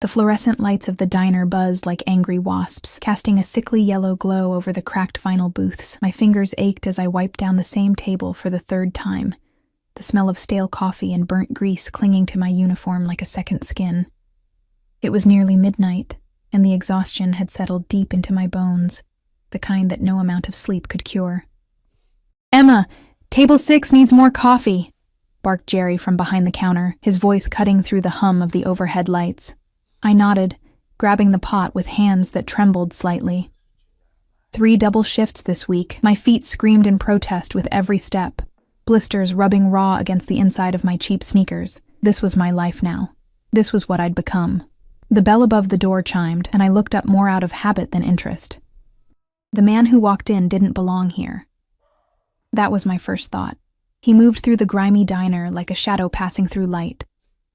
The fluorescent lights of the diner buzzed like angry wasps, casting a sickly yellow glow over the cracked vinyl booths. My fingers ached as I wiped down the same table for the third time, the smell of stale coffee and burnt grease clinging to my uniform like a second skin. It was nearly midnight, and the exhaustion had settled deep into my bones, the kind that no amount of sleep could cure. "Emma, table 6 needs more coffee," barked Jerry from behind the counter, his voice cutting through the hum of the overhead lights. I nodded, grabbing the pot with hands that trembled slightly. 3 double shifts this week. My feet screamed in protest with every step, blisters rubbing raw against the inside of my cheap sneakers. This was my life now. This was what I'd become. The bell above the door chimed, and I looked up more out of habit than interest. The man who walked in didn't belong here. That was my first thought. He moved through the grimy diner like a shadow passing through light.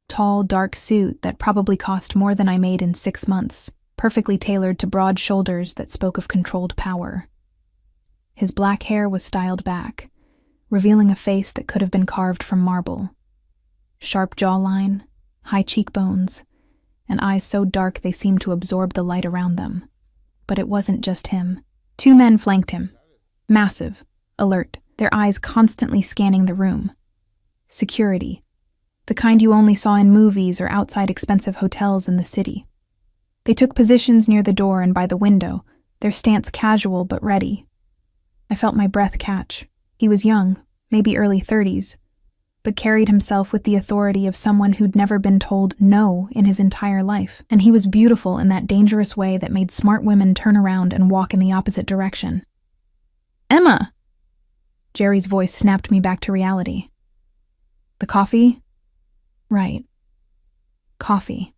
Tall, dark suit that probably cost more than I made in 6 months, perfectly tailored to broad shoulders that spoke of controlled power. His black hair was styled back, revealing a face that could have been carved from marble. Sharp jawline, high cheekbones, and eyes so dark they seemed to absorb the light around them. But it wasn't just him. 2 men flanked him. Massive, alert, their eyes constantly scanning the room. Security. The kind you only saw in movies or outside expensive hotels in the city. They took positions near the door and by the window, their stance casual but ready. I felt my breath catch. He was young, maybe early 30s, but carried himself with the authority of someone who'd never been told no in his entire life, and he was beautiful in that dangerous way that made smart women turn around and walk in the opposite direction. "Emma!" Jerry's voice snapped me back to reality. "The coffee?" Right. Coffee.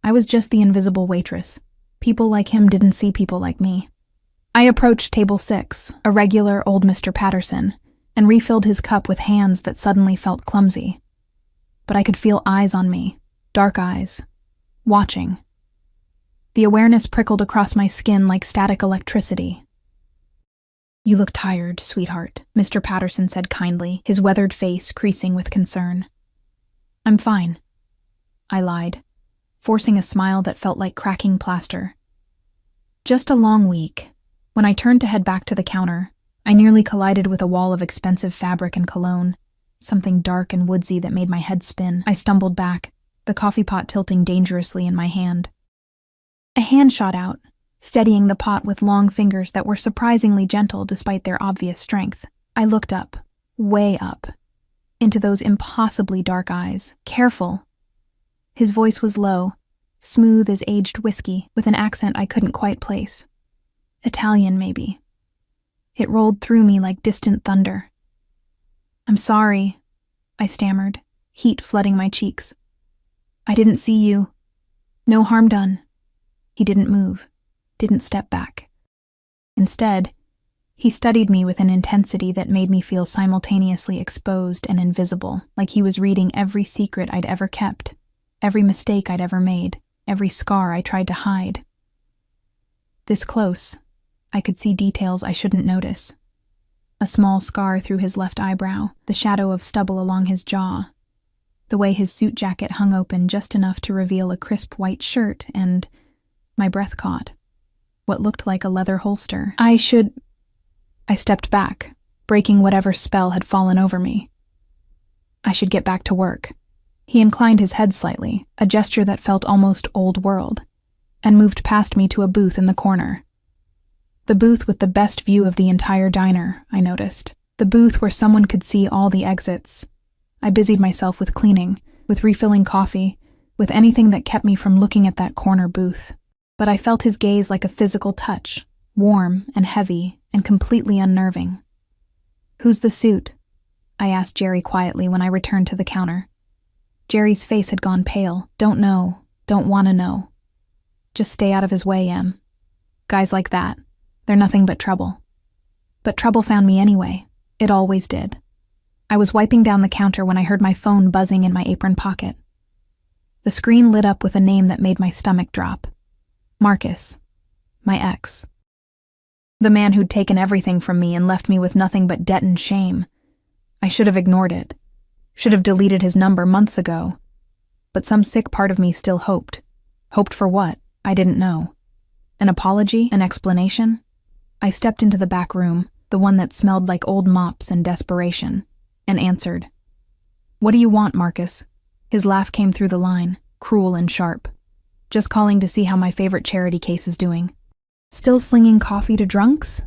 I was just the invisible waitress. People like him didn't see people like me. I approached table 6, a regular old Mr. Patterson, and refilled his cup with hands that suddenly felt clumsy. But I could feel eyes on me, dark eyes, watching. The awareness prickled across my skin like static electricity. "You look tired, sweetheart," Mr. Patterson said kindly, his weathered face creasing with concern. "I'm fine," I lied, forcing a smile that felt like cracking plaster. "Just a long week." When I turned to head back to the counter, I nearly collided with a wall of expensive fabric and cologne, something dark and woodsy that made my head spin. I stumbled back, the coffee pot tilting dangerously in my hand. A hand shot out, steadying the pot with long fingers that were surprisingly gentle despite their obvious strength. I looked up, way up, into those impossibly dark eyes. "Careful." His voice was low, smooth as aged whiskey, with an accent I couldn't quite place. Italian, maybe. It rolled through me like distant thunder. "I'm sorry," I stammered, heat flooding my cheeks. "I didn't see you. No harm done." He didn't move, didn't step back. Instead, he studied me with an intensity that made me feel simultaneously exposed and invisible, like he was reading every secret I'd ever kept, every mistake I'd ever made, every scar I tried to hide. This close, I could see details I shouldn't notice. A small scar through his left eyebrow, the shadow of stubble along his jaw, the way his suit jacket hung open just enough to reveal a crisp white shirt, and my breath caught what looked like a leather holster. I stepped back, breaking whatever spell had fallen over me. I should get back to work. He inclined his head slightly, a gesture that felt almost old world, and moved past me to a booth in the corner. The booth with the best view of the entire diner, I noticed. The booth where someone could see all the exits. I busied myself with cleaning, with refilling coffee, with anything that kept me from looking at that corner booth. But I felt his gaze like a physical touch, warm and heavy and completely unnerving. "Who's the suit?" I asked Jerry quietly when I returned to the counter. Jerry's face had gone pale. "Don't know. Don't want to know. Just stay out of his way, Em. Guys like that, they're nothing but trouble." But trouble found me anyway. It always did. I was wiping down the counter when I heard my phone buzzing in my apron pocket. The screen lit up with a name that made my stomach drop. Marcus. My ex. The man who'd taken everything from me and left me with nothing but debt and shame. I should have ignored it. Should have deleted his number months ago. But some sick part of me still hoped. Hoped for what? I didn't know. An apology? An explanation? I stepped into the back room, the one that smelled like old mops and desperation, and answered. What do you want, Marcus? His laugh came through the line, cruel and sharp. Just calling to see how my favorite charity case is doing. Still slinging coffee to drunks?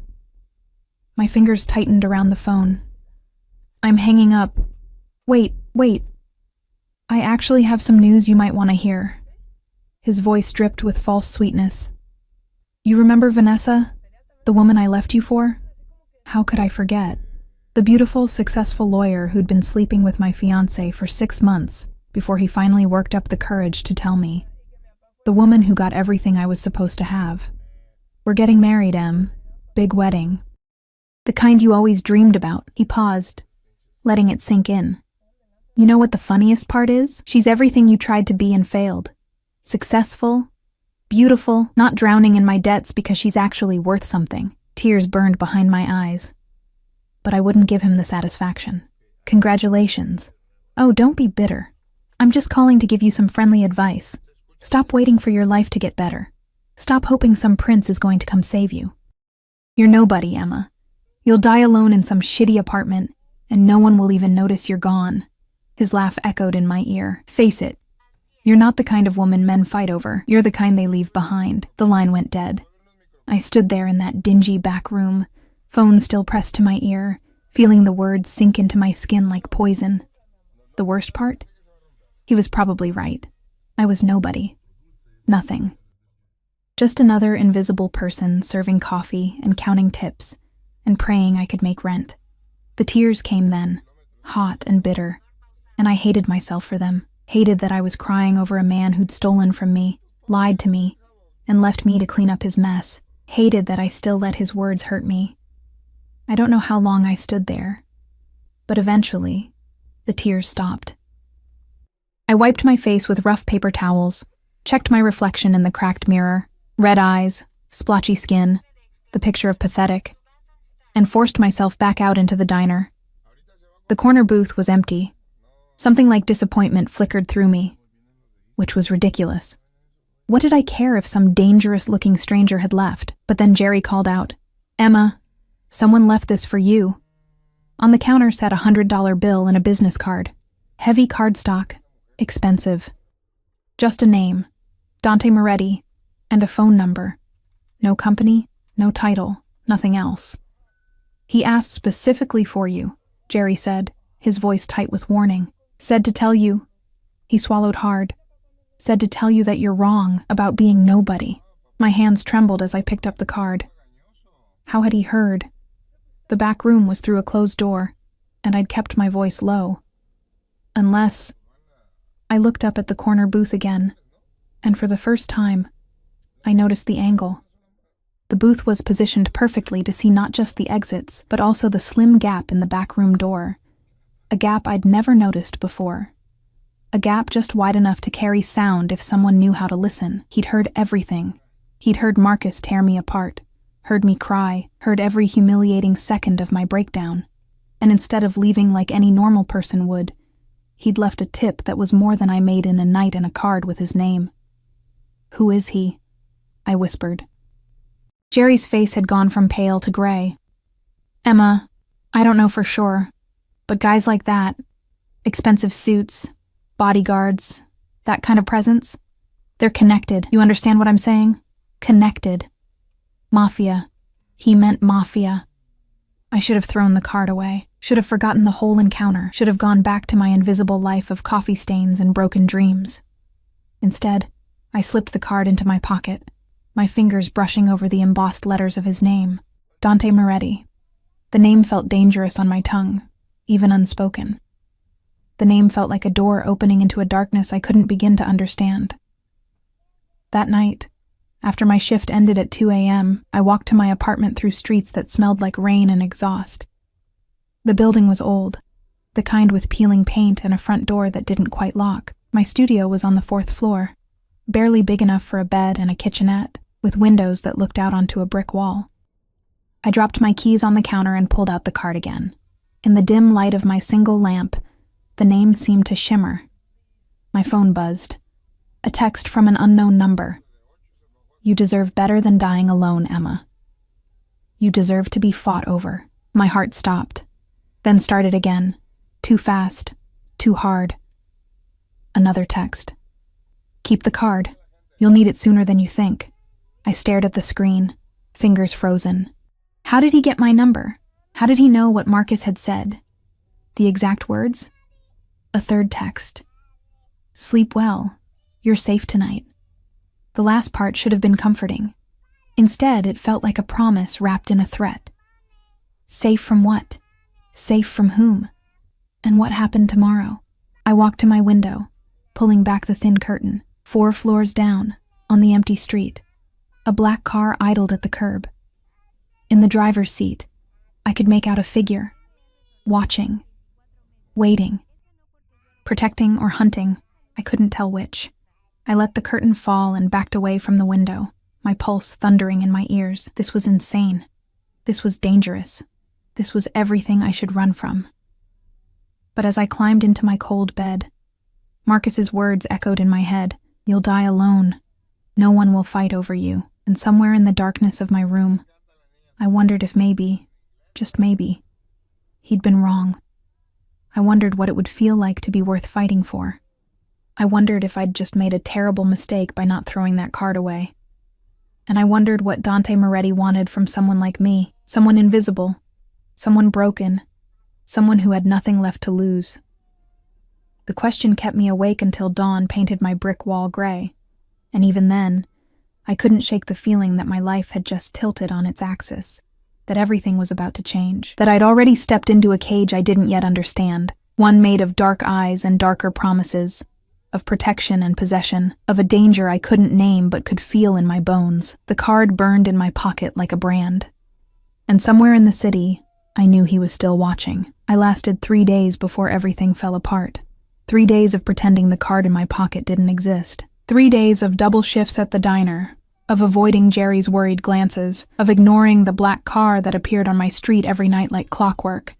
My fingers tightened around the phone. I'm hanging up. Wait. I actually have some news you might want to hear. His voice dripped with false sweetness. You remember Vanessa, the woman I left you for? How could I forget? The beautiful, successful lawyer who'd been sleeping with my fiancé for 6 months before he finally worked up the courage to tell me. The woman who got everything I was supposed to have. We're getting married, Em. Big wedding. The kind you always dreamed about. He paused, letting it sink in. You know what the funniest part is? She's everything you tried to be and failed. Successful, beautiful, not drowning in my debts because she's actually worth something. Tears burned behind my eyes. But I wouldn't give him the satisfaction. Congratulations. Oh, don't be bitter. I'm just calling to give you some friendly advice. Stop waiting for your life to get better. Stop hoping some prince is going to come save you. You're nobody, Emma. You'll die alone in some shitty apartment, and no one will even notice you're gone. His laugh echoed in my ear. Face it. You're not the kind of woman men fight over. You're the kind they leave behind. The line went dead. I stood there in that dingy back room, phone still pressed to my ear, feeling the words sink into my skin like poison. The worst part? He was probably right. I was nobody. Nothing. Just another invisible person serving coffee and counting tips and praying I could make rent. The tears came then, hot and bitter, and I hated myself for them. Hated that I was crying over a man who'd stolen from me, lied to me, and left me to clean up his mess. Hated that I still let his words hurt me. I don't know how long I stood there, but eventually, the tears stopped. I wiped my face with rough paper towels, checked my reflection in the cracked mirror, red eyes, splotchy skin, the picture of pathetic, and forced myself back out into the diner. The corner booth was empty. Something like disappointment flickered through me, which was ridiculous. What did I care if some dangerous-looking stranger had left? But then Jerry called out, Emma, someone left this for you. On the counter sat a $100 bill and a business card. Heavy cardstock, expensive. Just a name, Dante Moretti, and a phone number. No company, no title, nothing else. He asked specifically for you, Jerry said, his voice tight with warning. Said to tell you, he swallowed hard, said to tell you that you're wrong about being nobody. My hands trembled as I picked up the card. How had he heard? The back room was through a closed door, and I'd kept my voice low. Unless... I looked up at the corner booth again, and for the first time, I noticed the angle. The booth was positioned perfectly to see not just the exits, but also the slim gap in the back room door. A gap I'd never noticed before. A gap just wide enough to carry sound if someone knew how to listen. He'd heard everything. He'd heard Marcus tear me apart, heard me cry, heard every humiliating second of my breakdown. And instead of leaving like any normal person would, he'd left a tip that was more than I made in a night and a card with his name. Who is he? I whispered. Jerry's face had gone from pale to gray. Emma, I don't know for sure. But guys like that, expensive suits, bodyguards, that kind of presence, they're connected. You understand what I'm saying? Connected. Mafia. He meant mafia. I should have thrown the card away, should have forgotten the whole encounter, should have gone back to my invisible life of coffee stains and broken dreams. Instead, I slipped the card into my pocket, my fingers brushing over the embossed letters of his name, Dante Moretti. The name felt dangerous on my tongue. Even unspoken. The name felt like a door opening into a darkness I couldn't begin to understand. That night, after my shift ended at 2 a.m., I walked to my apartment through streets that smelled like rain and exhaust. The building was old, the kind with peeling paint and a front door that didn't quite lock. My studio was on the 4th floor, barely big enough for a bed and a kitchenette, with windows that looked out onto a brick wall. I dropped my keys on the counter and pulled out the card again. In the dim light of my single lamp, the name seemed to shimmer. My phone buzzed. A text from an unknown number. You deserve better than dying alone, Emma. You deserve to be fought over. My heart stopped, then started again. Too fast, too hard. Another text. Keep the card. You'll need it sooner than you think. I stared at the screen, fingers frozen. How did he get my number? How did he know what Marcus had said? The exact words? A third text. Sleep well. You're safe tonight. The last part should have been comforting. Instead, it felt like a promise wrapped in a threat. Safe from what? Safe from whom? And what happened tomorrow? I walked to my window, pulling back the thin curtain. 4 floors down, on the empty street, a black car idled at the curb. In the driver's seat, I could make out a figure, watching, waiting, protecting or hunting, I couldn't tell which. I let the curtain fall and backed away from the window, my pulse thundering in my ears. This was insane. This was dangerous. This was everything I should run from. But as I climbed into my cold bed, Marcus's words echoed in my head. You'll die alone. No one will fight over you. And somewhere in the darkness of my room, I wondered if maybe, just maybe, he'd been wrong. I wondered what it would feel like to be worth fighting for. I wondered if I'd just made a terrible mistake by not throwing that card away. And I wondered what Dante Moretti wanted from someone like me, someone invisible, someone broken, someone who had nothing left to lose. The question kept me awake until dawn painted my brick wall gray, and even then, I couldn't shake the feeling that my life had just tilted on its axis, that everything was about to change, that I'd already stepped into a cage I didn't yet understand, one made of dark eyes and darker promises, of protection and possession, of a danger I couldn't name but could feel in my bones. The card burned in my pocket like a brand. And somewhere in the city, I knew he was still watching. I lasted 3 days before everything fell apart. 3 days of pretending the card in my pocket didn't exist. 3 days of double shifts at the diner, of avoiding Jerry's worried glances, of ignoring the black car that appeared on my street every night like clockwork.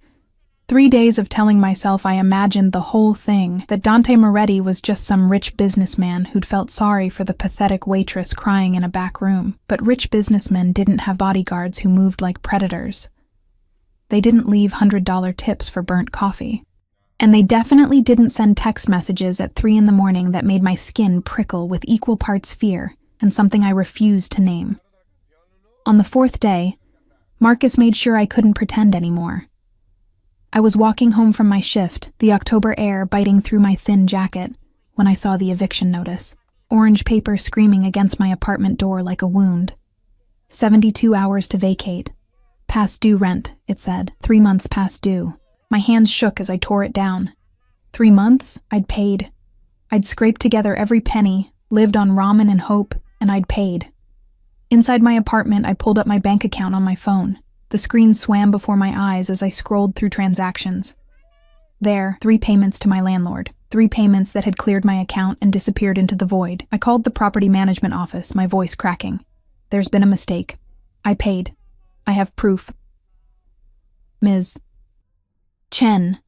3 days of telling myself I imagined the whole thing, that Dante Moretti was just some rich businessman who'd felt sorry for the pathetic waitress crying in a back room. But rich businessmen didn't have bodyguards who moved like predators. They didn't leave $100 tips for burnt coffee. And they definitely didn't send text messages at 3 a.m. that made my skin prickle with equal parts fear and something I refused to name. On the 4th day, Marcus made sure I couldn't pretend anymore. I was walking home from my shift, the October air biting through my thin jacket, when I saw the eviction notice, orange paper screaming against my apartment door like a wound. 72 hours to vacate. Past due rent, it said. 3 months past due. My hands shook as I tore it down. 3 months? I'd paid. I'd scraped together every penny, lived on ramen and hope, and I'd paid. Inside my apartment, I pulled up my bank account on my phone. The screen swam before my eyes as I scrolled through transactions. There, 3 payments to my landlord. 3 payments that had cleared my account and disappeared into the void. I called the property management office, my voice cracking. There's been a mistake. I paid. I have proof. Ms. Chen.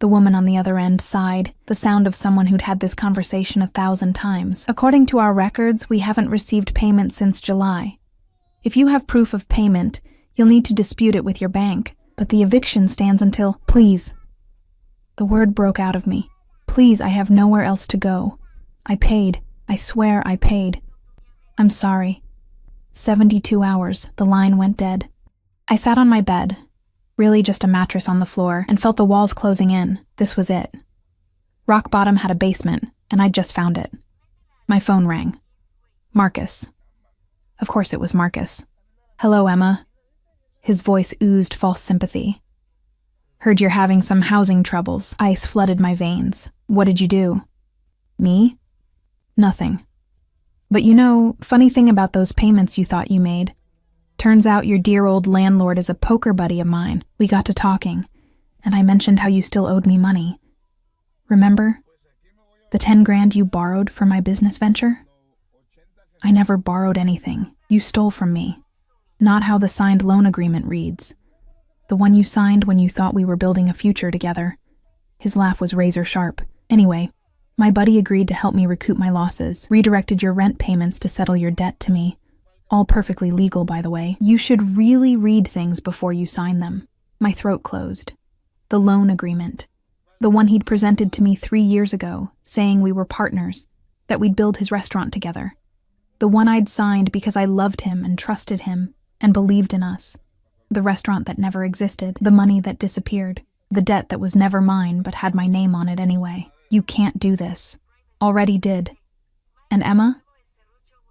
The woman on the other end sighed, the sound of someone who'd had this conversation 1,000 times. According to our records, we haven't received payment since July. If you have proof of payment, you'll need to dispute it with your bank, but the eviction stands until— Please. The word broke out of me. Please, I have nowhere else to go. I paid. I swear I paid. I'm sorry. 72 hours, the line went dead. I sat on my bed, really just a mattress on the floor, and felt the walls closing in. This was it. Rock Bottom had a basement, and I'd just found it. My phone rang. Marcus. Of course it was Marcus. Hello, Emma. His voice oozed false sympathy. Heard you're having some housing troubles. Ice flooded my veins. What did you do? Me? Nothing. But you know, funny thing about those payments you thought you made. Turns out your dear old landlord is a poker buddy of mine. We got to talking, and I mentioned how you still owed me money. Remember? The 10 grand you borrowed for my business venture? I never borrowed anything. You stole from me. Not how the signed loan agreement reads. The one you signed when you thought we were building a future together. His laugh was razor sharp. Anyway, My buddy agreed to help me recoup my losses, redirected your rent payments to settle your debt to me. All perfectly legal, by the way. You should really read things before you sign them. My throat closed. The loan agreement. The one he'd presented to me 3 years ago, saying we were partners, that we'd build his restaurant together. The one I'd signed because I loved him and trusted him and believed in us. The restaurant that never existed, the money that disappeared, the debt that was never mine but had my name on it anyway. You can't do this. Already did. And Emma?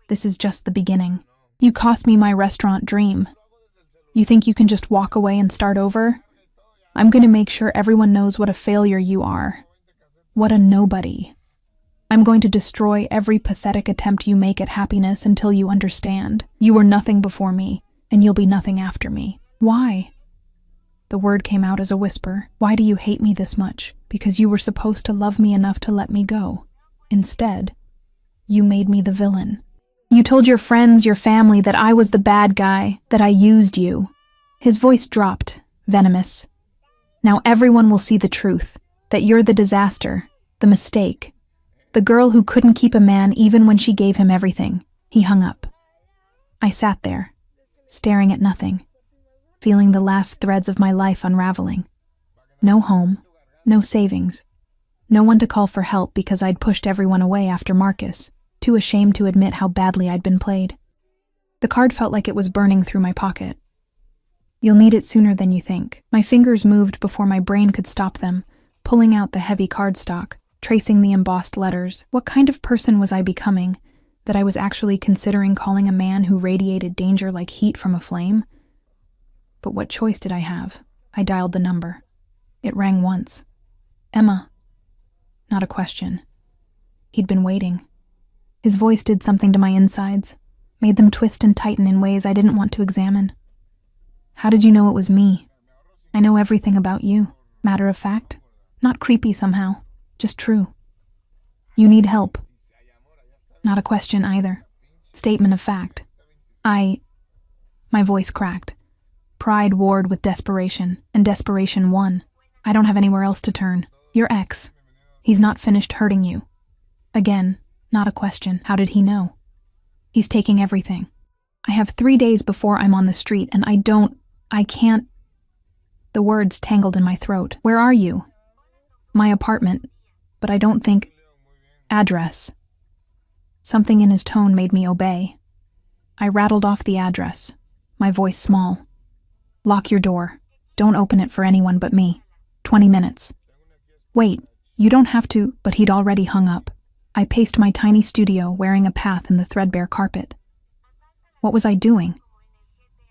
This is just the beginning. You cost me my restaurant dream. You think you can just walk away and start over? I'm going to make sure everyone knows what a failure you are. What a nobody. I'm going to destroy every pathetic attempt you make at happiness until you understand. You were nothing before me, and you'll be nothing after me. Why? The word came out as a whisper. Why do you hate me this much? Because you were supposed to love me enough to let me go. Instead, you made me the villain. You told your friends, your family, that I was the bad guy, that I used you. His voice dropped, venomous. Now everyone will see the truth, that you're the disaster, the mistake, the girl who couldn't keep a man even when she gave him everything. He hung up. I sat there, staring at nothing, feeling the last threads of my life unraveling. No home, no savings, no one to call for help because I'd pushed everyone away after Marcus, too ashamed to admit how badly I'd been played. The card felt like it was burning through my pocket. You'll need it sooner than you think. My fingers moved before my brain could stop them, pulling out the heavy cardstock, tracing the embossed letters. What kind of person was I becoming, that I was actually considering calling a man who radiated danger like heat from a flame? But what choice did I have? I dialed the number. It rang once. Emma. Not a question. He'd been waiting. His voice did something to my insides, made them twist and tighten in ways I didn't want to examine. How did you know it was me? I know everything about you. Matter of fact. Not creepy somehow. Just true. You need help. Not a question either. Statement of fact. My voice cracked. Pride warred with desperation, and desperation won. I don't have anywhere else to turn. Your ex. He's not finished hurting you. Again, not a question. How did he know? He's taking everything. I have 3 days before I'm on the street, and I can't. The words tangled in my throat. Where are you? My apartment, but I don't think. Address. Something in his tone made me obey. I rattled off the address, my voice small. Lock your door. Don't open it for anyone but me. 20 minutes. Wait, you don't have to, but he'd already hung up. I paced my tiny studio, wearing a path in the threadbare carpet. What was I doing?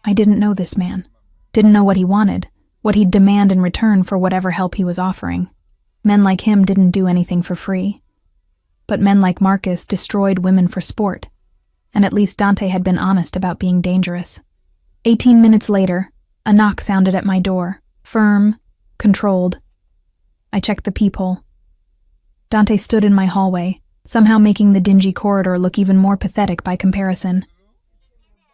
I didn't know this man. Didn't know what he wanted, what he'd demand in return for whatever help he was offering. Men like him didn't do anything for free. But men like Marcus destroyed women for sport. And at least Dante had been honest about being dangerous. 18 minutes later, a knock sounded at my door. Firm, controlled. I checked the peephole. Dante stood in my hallway, somehow making the dingy corridor look even more pathetic by comparison.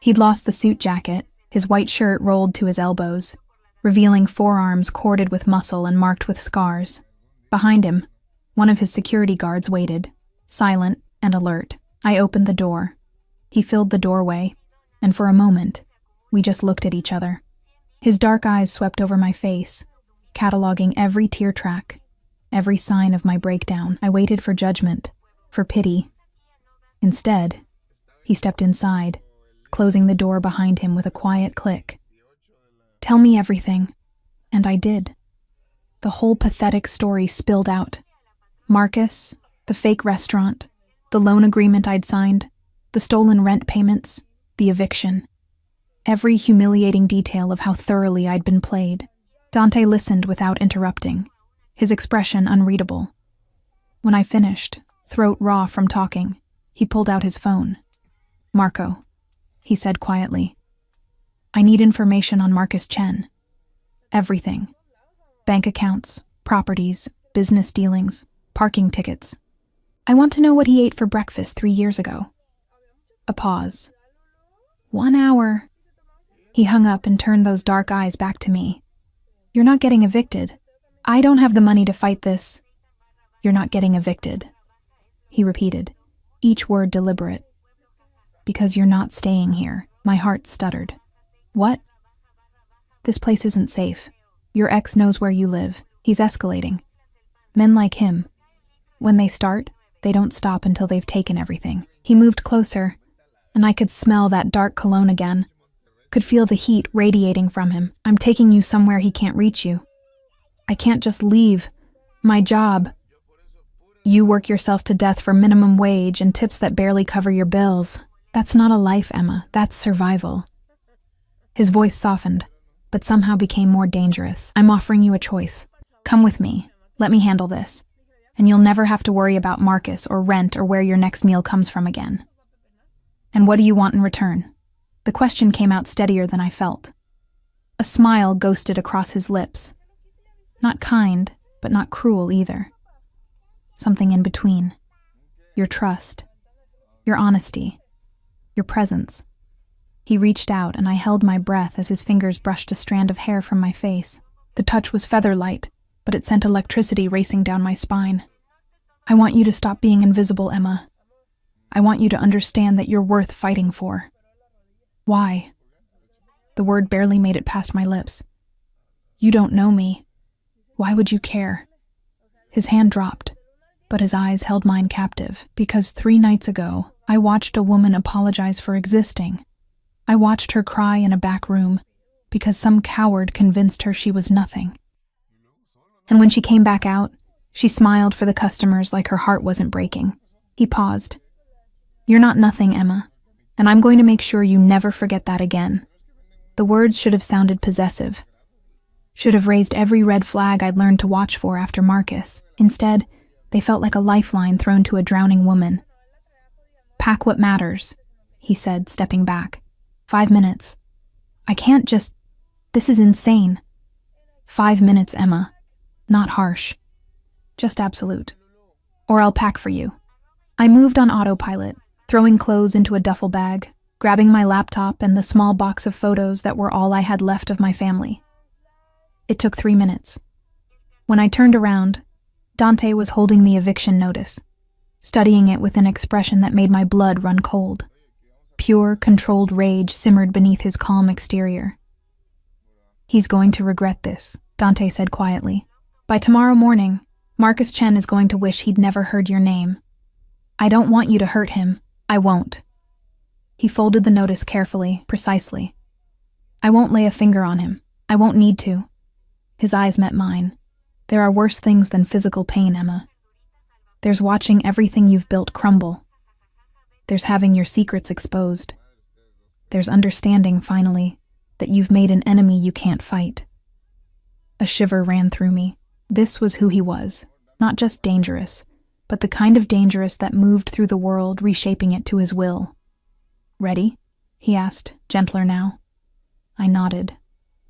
He'd lost the suit jacket, his white shirt rolled to his elbows, revealing forearms corded with muscle and marked with scars. Behind him, one of his security guards waited, silent and alert. I opened the door. He filled the doorway, and for a moment, we just looked at each other. His dark eyes swept over my face, cataloging every tear track, every sign of my breakdown. I waited for judgment, for pity. Instead, he stepped inside, closing the door behind him with a quiet click. Tell me everything. And I did. The whole pathetic story spilled out. Marcus, the fake restaurant, the loan agreement I'd signed, the stolen rent payments, the eviction. Every humiliating detail of how thoroughly I'd been played. Dante listened without interrupting, his expression unreadable. When I finished, throat raw from talking, he pulled out his phone. Marco, he said quietly. I need information on Marcus Chen. Everything. Bank accounts, properties, business dealings, parking tickets. I want to know what he ate for breakfast 3 years ago. A pause. 1 hour. He hung up and turned those dark eyes back to me. You're not getting evicted. I don't have the money to fight this. You're not getting evicted. he repeated, each word deliberate. Because you're not staying here. My heart stuttered. What? This place isn't safe. Your ex knows where you live. He's escalating. Men like him, when they start, they don't stop until they've taken everything. He moved closer, and I could smell that dark cologne again. Could feel the heat radiating from him. I'm taking you somewhere he can't reach you. I can't just leave. My job. You work yourself to death for minimum wage and tips that barely cover your bills. That's not a life, Emma. That's survival. His voice softened, but somehow became more dangerous. I'm offering you a choice. Come with me. Let me handle this. And you'll never have to worry about Marcus or rent or where your next meal comes from again. And what do you want in return? The question came out steadier than I felt. A smile ghosted across his lips. Not kind, but not cruel either. Something in between. Your trust. Your honesty. Your presence. He reached out and I held my breath as his fingers brushed a strand of hair from my face. The touch was feather-light, but it sent electricity racing down my spine. I want you to stop being invisible, Emma. I want you to understand that you're worth fighting for. Why? The word barely made it past my lips. You don't know me. Why would you care? His hand dropped, but his eyes held mine captive, because 3 nights ago, I watched a woman apologize for existing. I watched her cry in a back room, because some coward convinced her she was nothing. And when she came back out, she smiled for the customers like her heart wasn't breaking. He paused. You're not nothing, Emma, and I'm going to make sure you never forget that again. The words should have sounded possessive. Should have raised every red flag I'd learned to watch for after Marcus. Instead, they felt like a lifeline thrown to a drowning woman. Pack what matters, he said, stepping back. 5 minutes. I can't just... This is insane. 5 minutes, Emma. Not harsh. Just absolute. Or I'll pack for you. I moved on autopilot, throwing clothes into a duffel bag, grabbing my laptop and the small box of photos that were all I had left of my family. It took 3 minutes. When I turned around, Dante was holding the eviction notice, studying it with an expression that made my blood run cold. Pure, controlled rage simmered beneath his calm exterior. He's going to regret this, Dante said quietly. By tomorrow morning, Marcus Chen is going to wish he'd never heard your name. I don't want you to hurt him. I won't. He folded the notice carefully, precisely. I won't lay a finger on him. I won't need to. His eyes met mine. There are worse things than physical pain, Emma. There's watching everything you've built crumble. There's having your secrets exposed. There's understanding, finally, that you've made an enemy you can't fight. A shiver ran through me. This was who he was, not just dangerous, but the kind of dangerous that moved through the world, reshaping it to his will. Ready? He asked, gentler now. I nodded,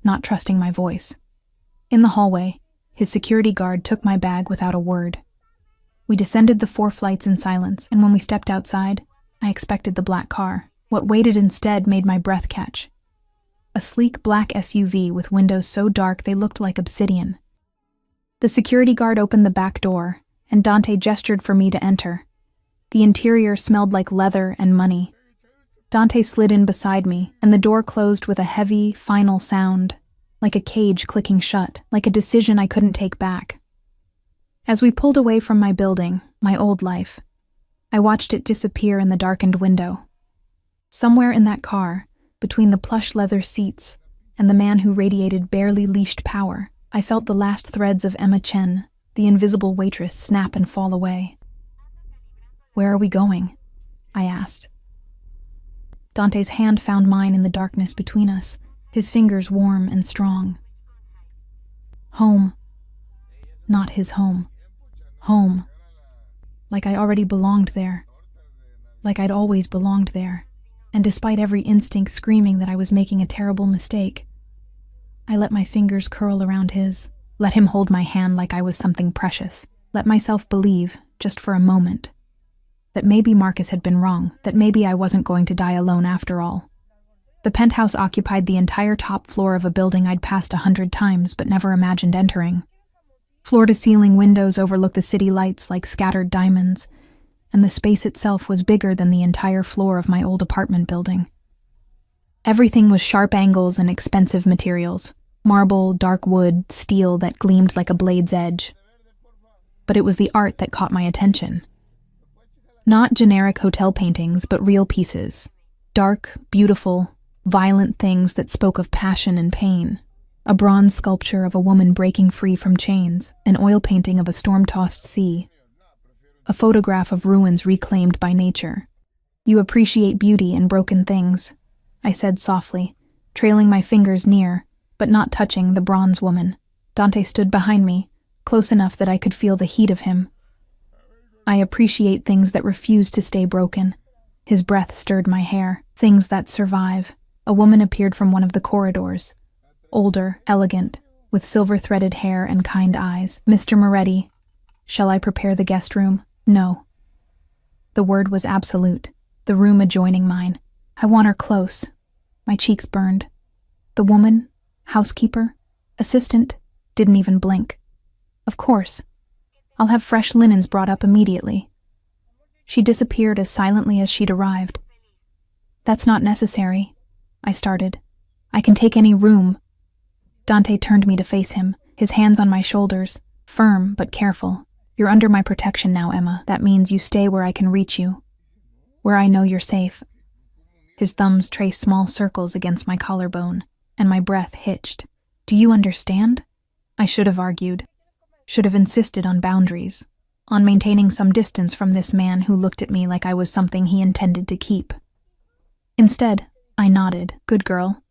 not trusting my voice. In the hallway, his security guard took my bag without a word. We descended the 4 flights in silence, and when we stepped outside, I expected the black car. What waited instead made my breath catch. A sleek black SUV with windows so dark they looked like obsidian. The security guard opened the back door, and Dante gestured for me to enter. The interior smelled like leather and money. Dante slid in beside me, and the door closed with a heavy, final sound, like a cage clicking shut, like a decision I couldn't take back. As we pulled away from my building, my old life, I watched it disappear in the darkened window. Somewhere in that car, between the plush leather seats and the man who radiated barely leashed power, I felt the last threads of Emma Chen, the invisible waitress, snap and fall away. Where are we going? I asked. Dante's hand found mine in the darkness between us, his fingers warm and strong. Home. Not his home. Home. Like I already belonged there. Like I'd always belonged there. And despite every instinct screaming that I was making a terrible mistake, I let my fingers curl around his, let him hold my hand like I was something precious, let myself believe, just for a moment, that maybe Marcus had been wrong, that maybe I wasn't going to die alone after all. The penthouse occupied the entire top floor of a building I'd passed 100 times but never imagined entering. Floor-to-ceiling windows overlook the city lights like scattered diamonds, and the space itself was bigger than the entire floor of my old apartment building. Everything was sharp angles and expensive materials, marble, dark wood, steel that gleamed like a blade's edge. But it was the art that caught my attention. Not generic hotel paintings, but real pieces. Dark, beautiful, violent things that spoke of passion and pain. A bronze sculpture of a woman breaking free from chains, an oil painting of a storm-tossed sea, a photograph of ruins reclaimed by nature. "You appreciate beauty in broken things," I said softly, trailing my fingers near, but not touching the bronze woman. Dante stood behind me, close enough that I could feel the heat of him. "I appreciate things that refuse to stay broken." His breath stirred my hair. "Things that survive." A woman appeared from one of the corridors. Older, elegant, with silver-threaded hair and kind eyes. "Mr. Moretti, shall I prepare the guest room?" "No." The word was absolute, the room adjoining mine. "I want her close." My cheeks burned. The woman, housekeeper, assistant, didn't even blink. "Of course. I'll have fresh linens brought up immediately." She disappeared as silently as she'd arrived. "That's not necessary," I started. "I can take any room." Dante turned me to face him, his hands on my shoulders, firm but careful. "You're under my protection now, Emma. That means you stay where I can reach you, where I know you're safe." His thumbs traced small circles against my collarbone, and my breath hitched. "Do you understand?" I should have argued, should have insisted on boundaries, on maintaining some distance from this man who looked at me like I was something he intended to keep. Instead, I nodded. "Good girl."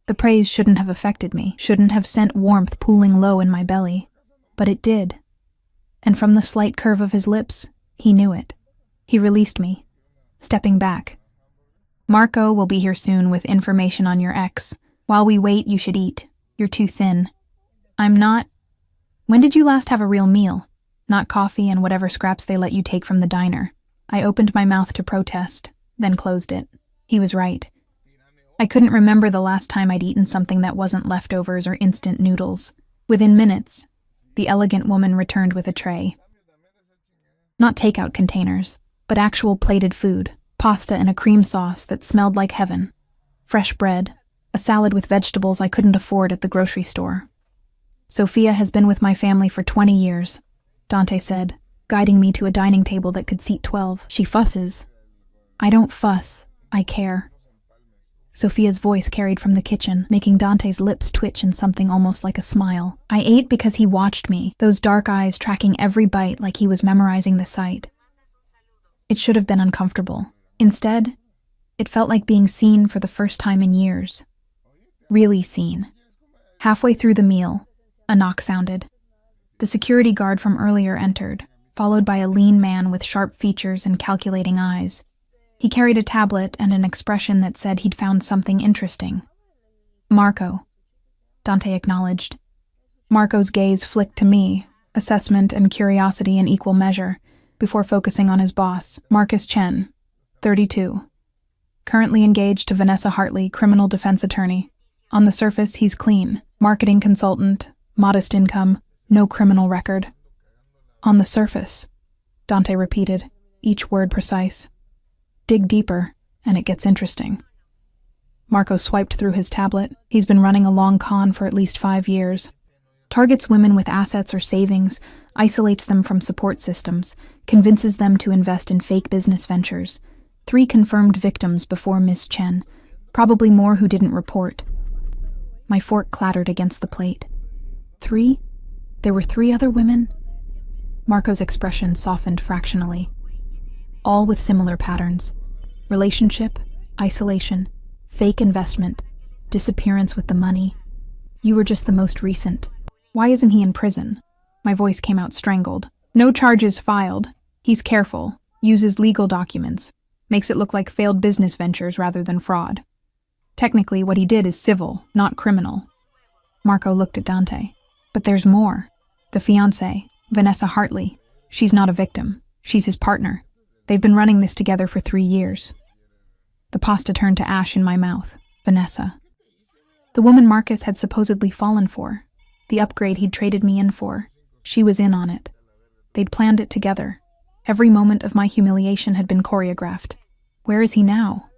The praise shouldn't have affected me, shouldn't have sent warmth pooling low in my belly, but it did. And from the slight curve of his lips, he knew it. He released me, stepping back. "Marco will be here soon with information on your ex. While we wait, you should eat. You're too thin." "I'm not." "When did you last have a real meal? Not coffee and whatever scraps they let you take from the diner." I opened my mouth to protest, then closed it. He was right. I couldn't remember the last time I'd eaten something that wasn't leftovers or instant noodles. Within minutes, the elegant woman returned with a tray. Not takeout containers, but actual plated food, pasta in a cream sauce that smelled like heaven, fresh bread, a salad with vegetables I couldn't afford at the grocery store. "Sophia has been with my family for 20 years, Dante said, guiding me to a dining table that could seat 12. "She fusses." "I don't fuss, I care." Sophia's voice carried from the kitchen, making Dante's lips twitch in something almost like a smile. I ate because he watched me, those dark eyes tracking every bite like he was memorizing the sight. It should have been uncomfortable. Instead, it felt like being seen for the first time in years. Really seen. Halfway through the meal, a knock sounded. The security guard from earlier entered, followed by a lean man with sharp features and calculating eyes. He carried a tablet and an expression that said he'd found something interesting. "Marco," Dante acknowledged. Marco's gaze flicked to me, assessment and curiosity in equal measure, before focusing on his boss, Marcus Chen, 32. Currently engaged to Vanessa Hartley, criminal defense attorney. On the surface, he's clean. Marketing consultant, modest income, no criminal record. "On the surface," Dante repeated, each word precise. "Dig deeper, and it gets interesting." Marco swiped through his tablet. He's been running a long con for at least 5 years. Targets women with assets or savings, isolates them from support systems, convinces them to invest in fake business ventures. 3 confirmed victims before Miss Chen, probably more who didn't report. My fork clattered against the plate. 3? There were 3 other women? Marco's expression softened fractionally. All with similar patterns. Relationship, isolation, fake investment, disappearance with the money. "You were just the most recent. Why isn't he in prison?" My voice came out strangled. "No charges filed. He's careful, uses legal documents, makes it look like failed business ventures rather than fraud. Technically, what he did is civil, not criminal." Marco looked at Dante. "But there's more. The fiancée, Vanessa Hartley. She's not a victim. She's his partner. They've been running this together for 3 years. The pasta turned to ash in my mouth. Vanessa. The woman Marcus had supposedly fallen for. The upgrade he'd traded me in for. She was in on it. They'd planned it together. Every moment of my humiliation had been choreographed. Where is he now?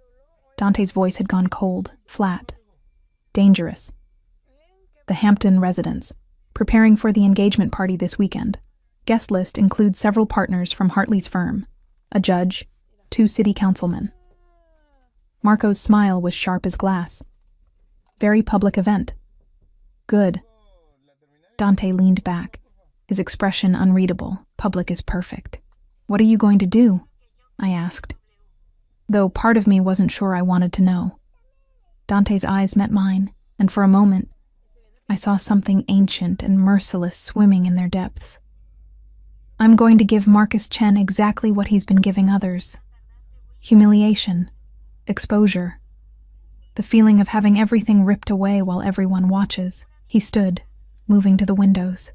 Dante's voice had gone cold, flat, dangerous. The Hampton residence, preparing for the engagement party this weekend. Guest list includes several partners from Hartley's firm, a judge, 2 city councilmen. Marco's smile was sharp as glass. Very public event. Good. Dante leaned back, his expression unreadable. Public is perfect. What are you going to do? I asked, though part of me wasn't sure I wanted to know. Dante's eyes met mine, and for a moment, I saw something ancient and merciless swimming in their depths. I'm going to give Marcus Chen exactly what he's been giving others. Humiliation, exposure, the feeling of having everything ripped away while everyone watches. He stood, moving to the windows.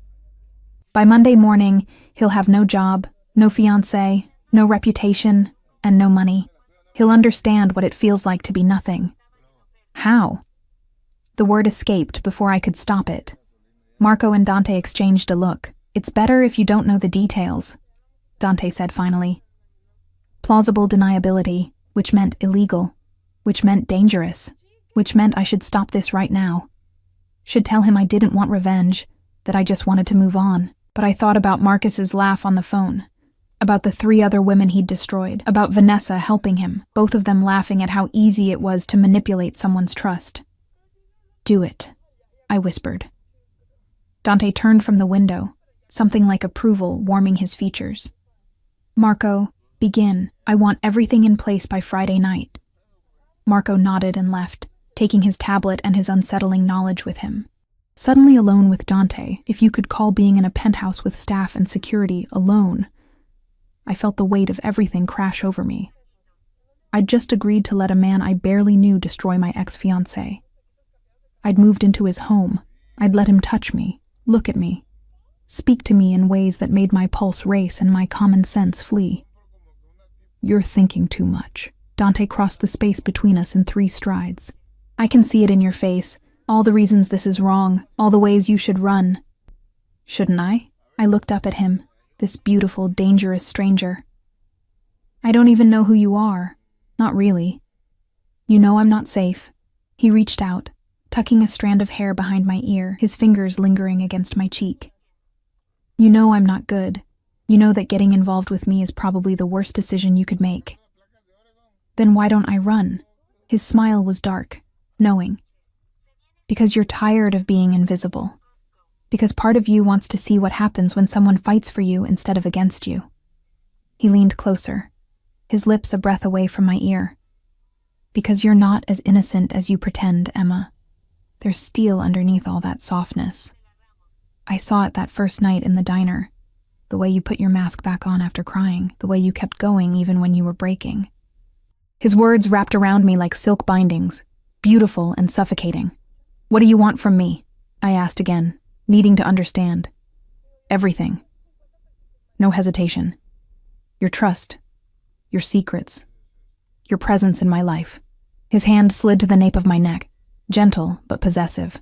By Monday morning, he'll have no job, no fiancé, no reputation, and no money. He'll understand what it feels like to be nothing. How? The word escaped before I could stop it. Marco and Dante exchanged a look. It's better if you don't know the details, Dante said finally. Plausible deniability, which meant illegal, which meant dangerous, which meant I should stop this right now. Should tell him I didn't want revenge, that I just wanted to move on. But I thought about Marcus's laugh on the phone, about the 3 other women he'd destroyed, about Vanessa helping him, both of them laughing at how easy it was to manipulate someone's trust. Do it, I whispered. Dante turned from the window, something like approval warming his features. Marco, begin. I want everything in place by Friday night. Marco nodded and left, taking his tablet and his unsettling knowledge with him. Suddenly alone with Dante, if you could call being in a penthouse with staff and security alone, I felt the weight of everything crash over me. I'd just agreed to let a man I barely knew destroy my ex-fiancé. I'd moved into his home. I'd let him touch me, look at me, speak to me in ways that made my pulse race and my common sense flee. You're thinking too much. Dante crossed the space between us in 3 strides. I can see it in your face. All the reasons this is wrong, all the ways you should run. Shouldn't I? I looked up at him, this beautiful, dangerous stranger. I don't even know who you are. Not really. You know I'm not safe. He reached out, tucking a strand of hair behind my ear, his fingers lingering against my cheek. You know I'm not good. You know that getting involved with me is probably the worst decision you could make. Then why don't I run? His smile was dark, knowing. Because you're tired of being invisible. Because part of you wants to see what happens when someone fights for you instead of against you. He leaned closer, his lips a breath away from my ear. Because you're not as innocent as you pretend, Emma. There's steel underneath all that softness. I saw it that first night in the diner. The way you put your mask back on after crying, the way you kept going even when you were breaking. His words wrapped around me like silk bindings, beautiful and suffocating. What do you want from me? I asked again, needing to understand. Everything. No hesitation. Your trust. Your secrets. Your presence in my life. His hand slid to the nape of my neck, gentle but possessive.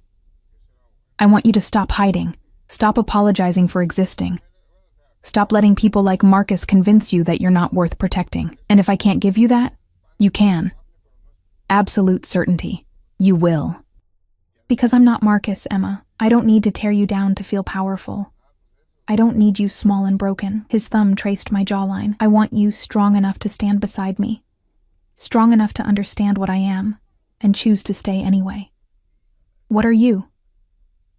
I want you to stop hiding. Stop apologizing for existing. Stop letting people like Marcus convince you that you're not worth protecting. And if I can't give you that, you can. Absolute certainty. You will. Because I'm not Marcus, Emma. I don't need to tear you down to feel powerful. I don't need you small and broken. His thumb traced my jawline. I want you strong enough to stand beside me. Strong enough to understand what I am, and choose to stay anyway. What are you?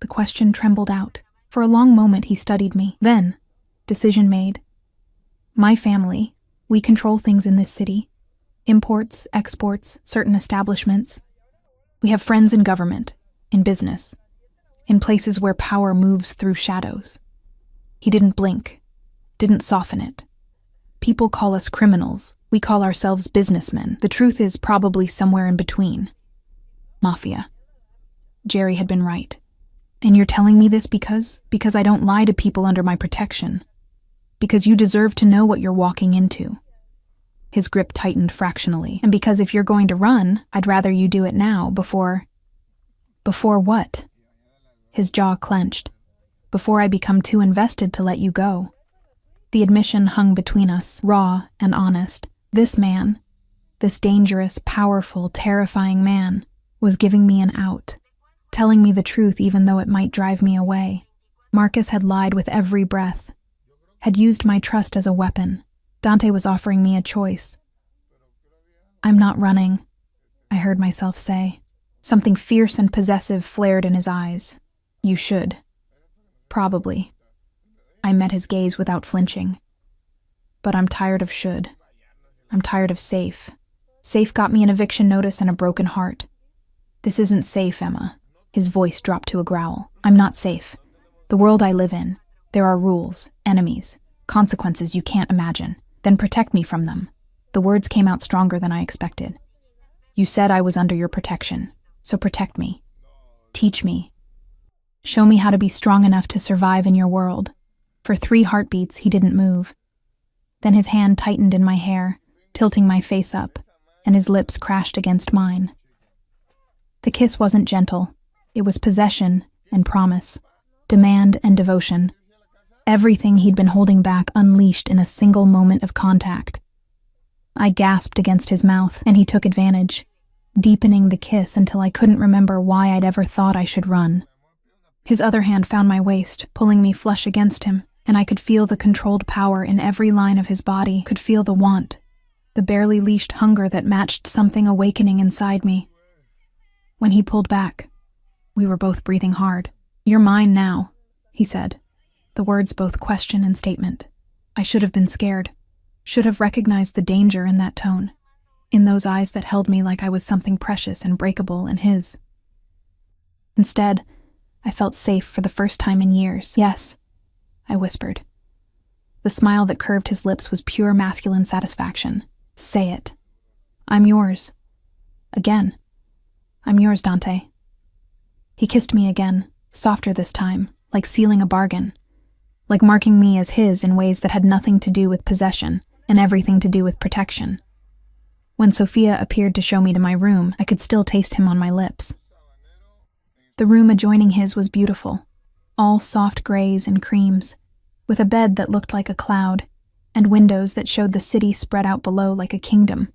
The question trembled out. For a long moment he studied me. Then, decision made. My family, we control things in this city. Imports, exports, certain establishments. We have friends in government, in business, in places where power moves through shadows. He didn't blink, didn't soften it. People call us criminals. We call ourselves businessmen. The truth is probably somewhere in between. Mafia. Jerry had been right. And you're telling me this because I don't lie to people under my protection. Because you deserve to know what you're walking into. His grip tightened fractionally. And because if you're going to run, I'd rather you do it now before... Before what? His jaw clenched. Before I become too invested to let you go. The admission hung between us, raw and honest. This man, this dangerous, powerful, terrifying man, was giving me an out, telling me the truth even though it might drive me away. Marcus had lied with every breath, had used my trust as a weapon. Dante was offering me a choice. "I'm not running," I heard myself say. Something fierce and possessive flared in his eyes. "You should." "Probably." I met his gaze without flinching. "But I'm tired of should. I'm tired of safe. Safe got me an eviction notice and a broken heart. This isn't safe, Emma." His voice dropped to a growl. "I'm not safe. The world I live in, there are rules, enemies, consequences you can't imagine. Then protect me from them." The words came out stronger than I expected. "You said I was under your protection, so protect me. Teach me. Show me how to be strong enough to survive in your world." For 3 heartbeats, he didn't move. Then his hand tightened in my hair, tilting my face up, and his lips crashed against mine. The kiss wasn't gentle. It was possession and promise, demand and devotion. Everything he'd been holding back unleashed in a single moment of contact. I gasped against his mouth, and he took advantage, deepening the kiss until I couldn't remember why I'd ever thought I should run. His other hand found my waist, pulling me flush against him, and I could feel the controlled power in every line of his body, could feel the want, the barely leashed hunger that matched something awakening inside me. When he pulled back, we were both breathing hard. "You're mine now," he said, the words both question and statement. I should have been scared, should have recognized the danger in that tone, in those eyes that held me like I was something precious and breakable in his. Instead, I felt safe for the first time in years. "Yes," I whispered. The smile that curved his lips was pure masculine satisfaction. "Say it. I'm yours. Again. I'm yours, Dante." He kissed me again, softer this time, like sealing a bargain, like marking me as his in ways that had nothing to do with possession and everything to do with protection. When Sophia appeared to show me to my room, I could still taste him on my lips. The room adjoining his was beautiful, all soft grays and creams, with a bed that looked like a cloud, and windows that showed the city spread out below like a kingdom.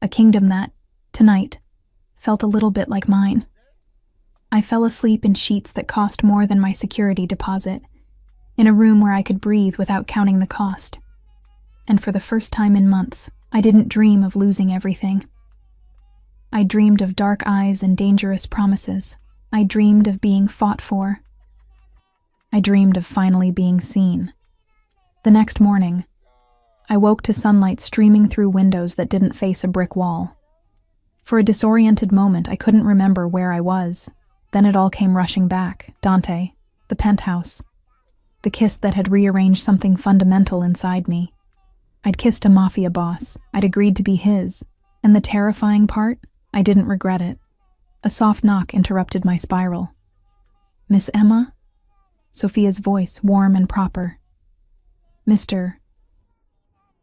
A kingdom that, tonight, felt a little bit like mine. I fell asleep in sheets that cost more than my security deposit, in a room where I could breathe without counting the cost. And for the first time in months, I didn't dream of losing everything. I dreamed of dark eyes and dangerous promises. I dreamed of being fought for. I dreamed of finally being seen. The next morning, I woke to sunlight streaming through windows that didn't face a brick wall. For a disoriented moment, I couldn't remember where I was. Then it all came rushing back. Dante, the penthouse, the kiss that had rearranged something fundamental inside me. I'd kissed a Mafia boss. I'd agreed to be his. And the terrifying part? I didn't regret it. A soft knock interrupted my spiral. "Miss Emma?" Sophia's voice, warm and proper. "Mr.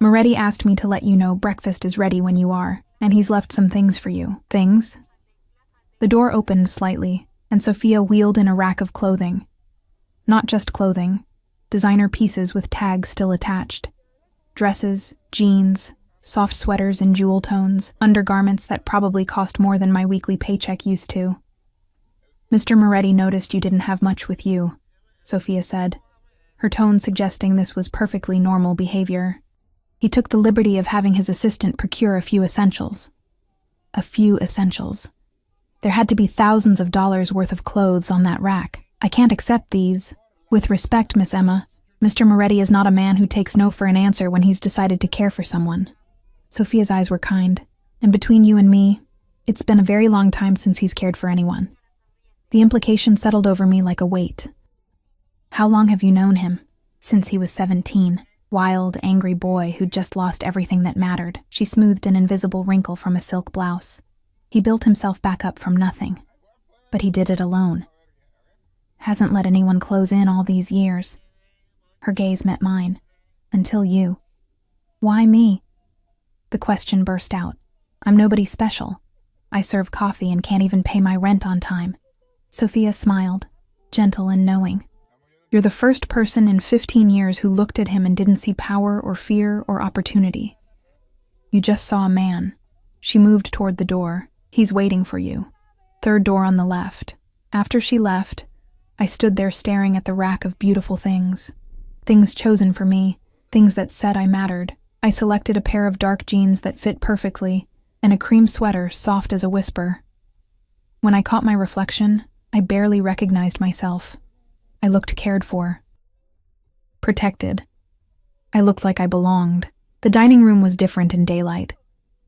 Moretti asked me to let you know breakfast is ready when you are, and he's left some things for you." "Things?" The door opened slightly, and Sophia wheeled in a rack of clothing. Not just clothing, designer pieces with tags still attached. Dresses, jeans, soft sweaters in jewel tones, undergarments that probably cost more than my weekly paycheck used to. "Mr. Moretti noticed you didn't have much with you," Sophia said, her tone suggesting this was perfectly normal behavior. "He took the liberty of having his assistant procure a few essentials." A few essentials. There had to be thousands of dollars worth of clothes on that rack. "I can't accept these. With respect, Miss Emma, Mr. Moretti is not a man who takes no for an answer when he's decided to care for someone." Sophia's eyes were kind, and between you and me, it's been a very long time since he's cared for anyone. The implication settled over me like a weight. "How long have you known him?" "Since he was 17. Wild, angry boy who'd just lost everything that mattered." She smoothed an invisible wrinkle from a silk blouse. "He built himself back up from nothing. But he did it alone. Hasn't let anyone close in all these years." Her gaze met mine. "Until you." "Why me?" The question burst out. "I'm nobody special. I serve coffee and can't even pay my rent on time." Sophia smiled, gentle and knowing. You're the first person in 15 years who looked at him and didn't see power or fear or opportunity. You just saw a man. She moved toward the door. He's waiting for you. Third door on the left. After she left, I stood there staring at the rack of beautiful things. Things chosen for me, things that said I mattered. I selected a pair of dark jeans that fit perfectly, and a cream sweater soft as a whisper. When I caught my reflection, I barely recognized myself. I looked cared for. Protected. I looked like I belonged. The dining room was different in daylight.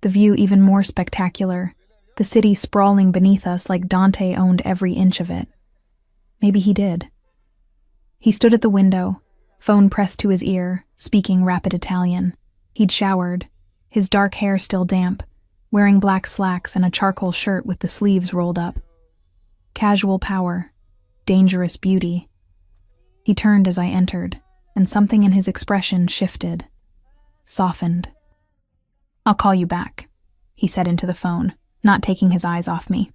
The view even more spectacular. The city sprawling beneath us like Dante owned every inch of it. Maybe he did. He stood at the window, phone pressed to his ear, speaking rapid Italian. He'd showered, his dark hair still damp, wearing black slacks and a charcoal shirt with the sleeves rolled up. Casual power, dangerous beauty. He turned as I entered, and something in his expression shifted, softened. "I'll call you back," he said into the phone, not taking his eyes off me.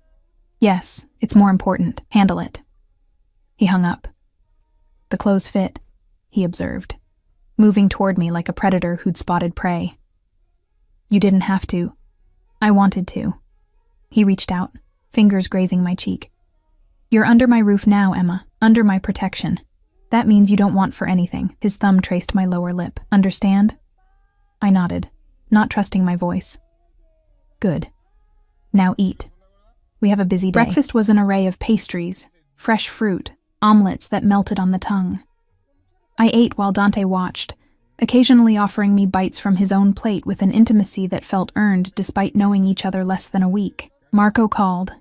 "Yes, it's more important. Handle it." He hung up. "The clothes fit," he observed, moving toward me like a predator who'd spotted prey. "You didn't have to. I wanted to." He reached out, fingers grazing my cheek. "You're under my roof now, Emma, under my protection. That means you don't want for anything." His thumb traced my lower lip. "Understand?" I nodded, not trusting my voice. "Good. Now eat. We have a busy day." Breakfast was an array of pastries, fresh fruit, omelets that melted on the tongue. I ate while Dante watched, occasionally offering me bites from his own plate with an intimacy that felt earned despite knowing each other less than a week. "Marco called,"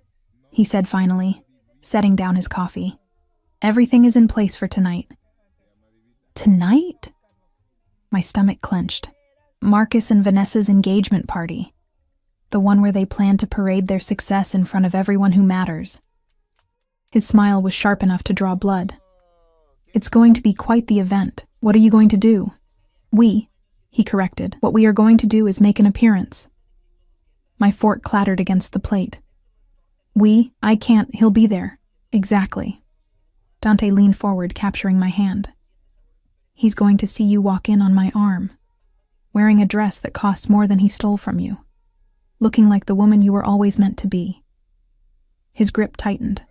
he said finally, setting down his coffee. "Everything is in place for tonight." Tonight? My stomach clenched. Marcus and Vanessa's engagement party. The one where they plan to parade their success in front of everyone who matters. His smile was sharp enough to draw blood. "It's going to be quite the event. What are you going to do?" He corrected. "What we are going to do is make an appearance." My fork clattered against the plate. I can't, he'll be there." "Exactly." Dante leaned forward, capturing my hand. "He's going to see you walk in on my arm, wearing a dress that costs more than he stole from you, looking like the woman you were always meant to be." His grip tightened.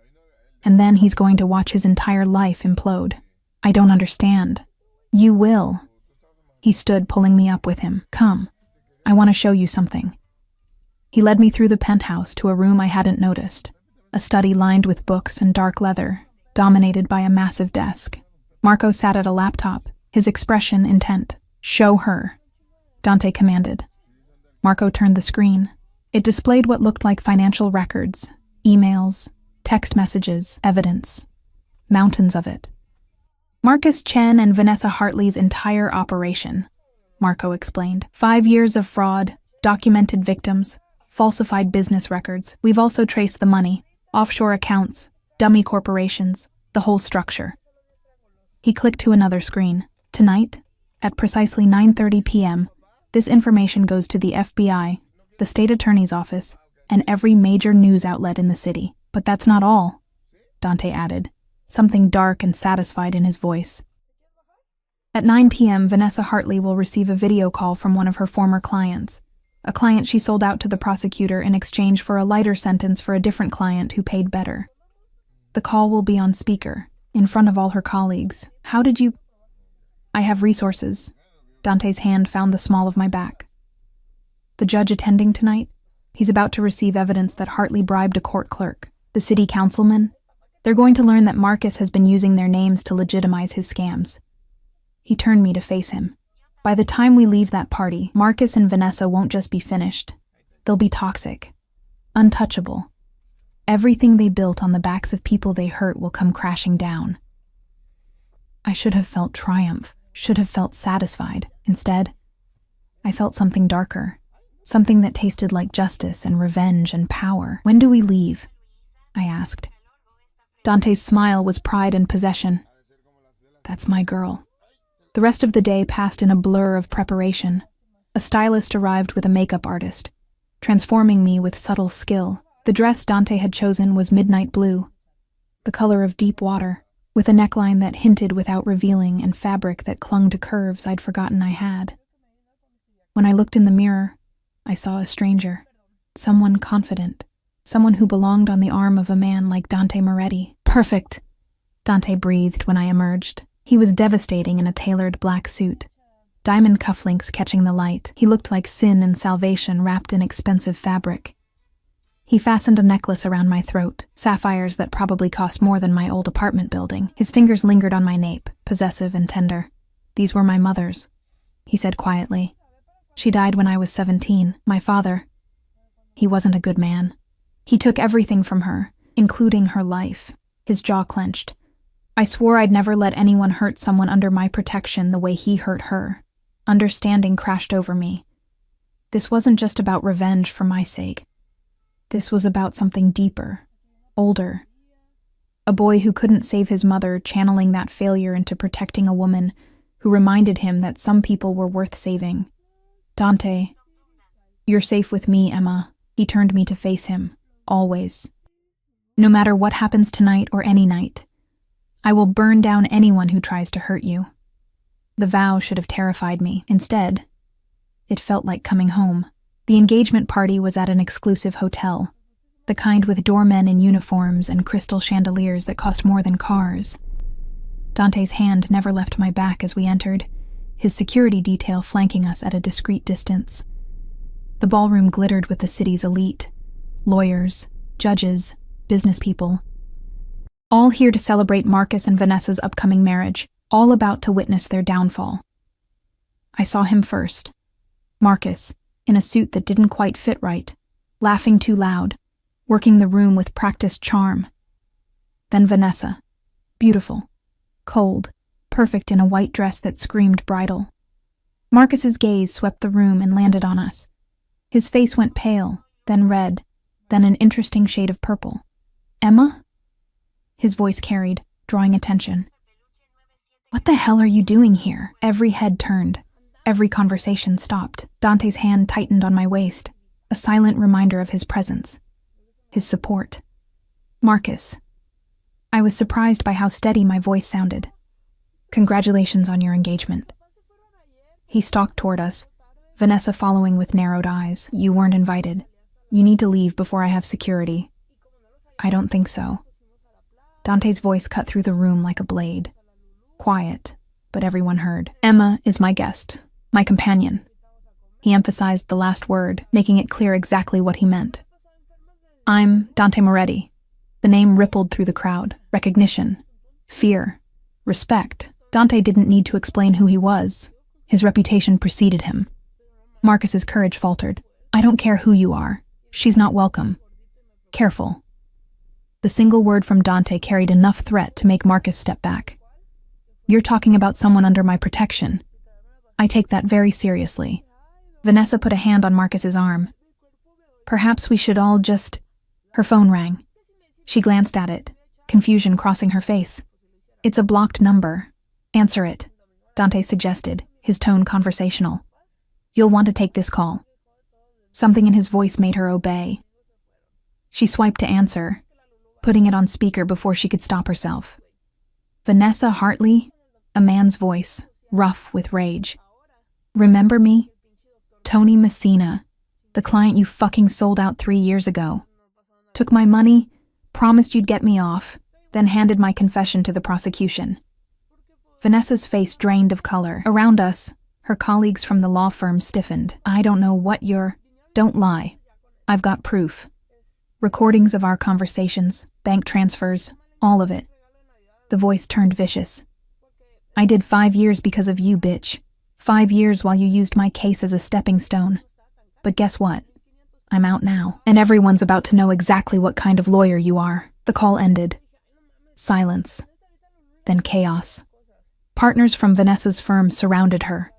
"And then he's going to watch his entire life implode." "I don't understand." "You will." He stood, pulling me up with him. "Come. I want to show you something." He led me through the penthouse to a room I hadn't noticed, a study lined with books and dark leather, dominated by a massive desk. Marco sat at a laptop, his expression intent. "Show her," Dante commanded. Marco turned the screen. It displayed what looked like financial records, emails, text messages, evidence. Mountains of it. "Marcus Chen and Vanessa Hartley's entire operation," Marco explained. 5 years of fraud, documented victims, falsified business records. We've also traced the money, offshore accounts, dummy corporations, the whole structure. He clicked to another screen. "Tonight, at precisely 9:30 p.m., this information goes to the FBI, the state attorney's office, and every major news outlet in the city. But that's not all," Dante added, something dark and satisfied in his voice. "At 9 p.m., Vanessa Hartley will receive a video call from one of her former clients, a client she sold out to the prosecutor in exchange for a lighter sentence for a different client who paid better. The call will be on speaker, in front of all her colleagues. How did you—" "I have resources." Dante's hand found the small of my back. "The judge attending tonight? He's about to receive evidence that Hartley bribed a court clerk. The city councilman? They're going to learn that Marcus has been using their names to legitimize his scams." He turned me to face him. "By the time we leave that party, Marcus and Vanessa won't just be finished. They'll be toxic, untouchable. Everything they built on the backs of people they hurt will come crashing down." I should have felt triumph, should have felt satisfied. Instead, I felt something darker, something that tasted like justice and revenge and power. "When do we leave?" I asked. Dante's smile was pride and possession. "That's my girl." The rest of the day passed in a blur of preparation. A stylist arrived with a makeup artist, transforming me with subtle skill. The dress Dante had chosen was midnight blue, the color of deep water, with a neckline that hinted without revealing and fabric that clung to curves I'd forgotten I had. When I looked in the mirror, I saw a stranger, someone confident, someone who belonged on the arm of a man like Dante Moretti. Perfect, Dante breathed when I emerged. He was devastating in a tailored black suit, diamond cufflinks catching the light. He looked like sin and salvation wrapped in expensive fabric. He fastened a necklace around my throat, sapphires that probably cost more than my old apartment building. His fingers lingered on my nape, possessive and tender. "These were my mother's," he said quietly. "She died when I was 17. My father, he wasn't a good man. He took everything from her, including her life." His jaw clenched. "I swore I'd never let anyone hurt someone under my protection the way he hurt her." Understanding crashed over me. This wasn't just about revenge for my sake. This was about something deeper, older. A boy who couldn't save his mother, channeling that failure into protecting a woman who reminded him that some people were worth saving. "Dante, you're safe with me, Emma." He turned me to face him, always. "No matter what happens tonight or any night, I will burn down anyone who tries to hurt you." The vow should have terrified me. Instead, it felt like coming home. The engagement party was at an exclusive hotel, the kind with doormen in uniforms and crystal chandeliers that cost more than cars. Dante's hand never left my back as we entered, his security detail flanking us at a discreet distance. The ballroom glittered with the city's elite, lawyers, judges, business people, all here to celebrate Marcus and Vanessa's upcoming marriage, all about to witness their downfall. I saw him first. Marcus, in a suit that didn't quite fit right, laughing too loud, working the room with practiced charm. Then Vanessa, beautiful, cold, perfect in a white dress that screamed bridal. Marcus's gaze swept the room and landed on us. His face went pale, then red, then an interesting shade of purple. "Emma?" His voice carried, drawing attention. "What the hell are you doing here?" Every head turned. Every conversation stopped. Dante's hand tightened on my waist, a silent reminder of his presence, his support. "Marcus." I was surprised by how steady my voice sounded. "Congratulations on your engagement." He stalked toward us, Vanessa following with narrowed eyes. "You weren't invited. You need to leave before I have security." "I don't think so." Dante's voice cut through the room like a blade. Quiet, but everyone heard. "Emma is my guest, my companion." He emphasized the last word, making it clear exactly what he meant. "I'm Dante Moretti." The name rippled through the crowd. Recognition, fear, respect. Dante didn't need to explain who he was. His reputation preceded him. Marcus's courage faltered. "I don't care who you are. She's not welcome. Careful." The single word from Dante carried enough threat to make Marcus step back. "You're talking about someone under my protection. I take that very seriously." Vanessa put a hand on Marcus's arm. "Perhaps we should all just—" Her phone rang. She glanced at it, confusion crossing her face. "It's a blocked number. Answer it," Dante suggested, his tone conversational. "You'll want to take this call." Something in his voice made her obey. She swiped to answer, putting it on speaker before she could stop herself. Vanessa Hartley, a man's voice, rough with rage. "Remember me? Tony Messina, the client you fucking sold out 3 years ago. Took my money, promised you'd get me off, then handed my confession to the prosecution." Vanessa's face drained of color. Around us, her colleagues from the law firm stiffened. "I don't know what you're—" "Don't lie. I've got proof. Recordings of our conversations, bank transfers, all of it." The voice turned vicious. "I did 5 years because of you, bitch. 5 years while you used my case as a stepping stone. But guess what? I'm out now, and everyone's about to know exactly what kind of lawyer you are." The call ended. Silence. Then chaos. Partners from Vanessa's firm surrounded her,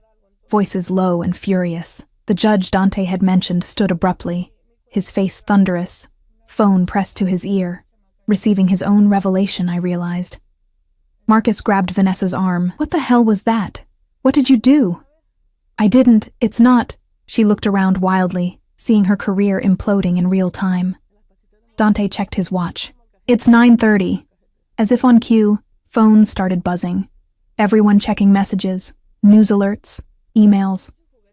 voices low and furious. The judge Dante had mentioned stood abruptly, his face thunderous, phone pressed to his ear. Receiving his own revelation, I realized. Marcus grabbed Vanessa's arm. "What the hell was that? What did you do?" "I didn't, it's not." She looked around wildly, seeing her career imploding in real time. Dante checked his watch. "It's 9:30. As if on cue, Phones started buzzing. Everyone checking messages, news alerts, emails.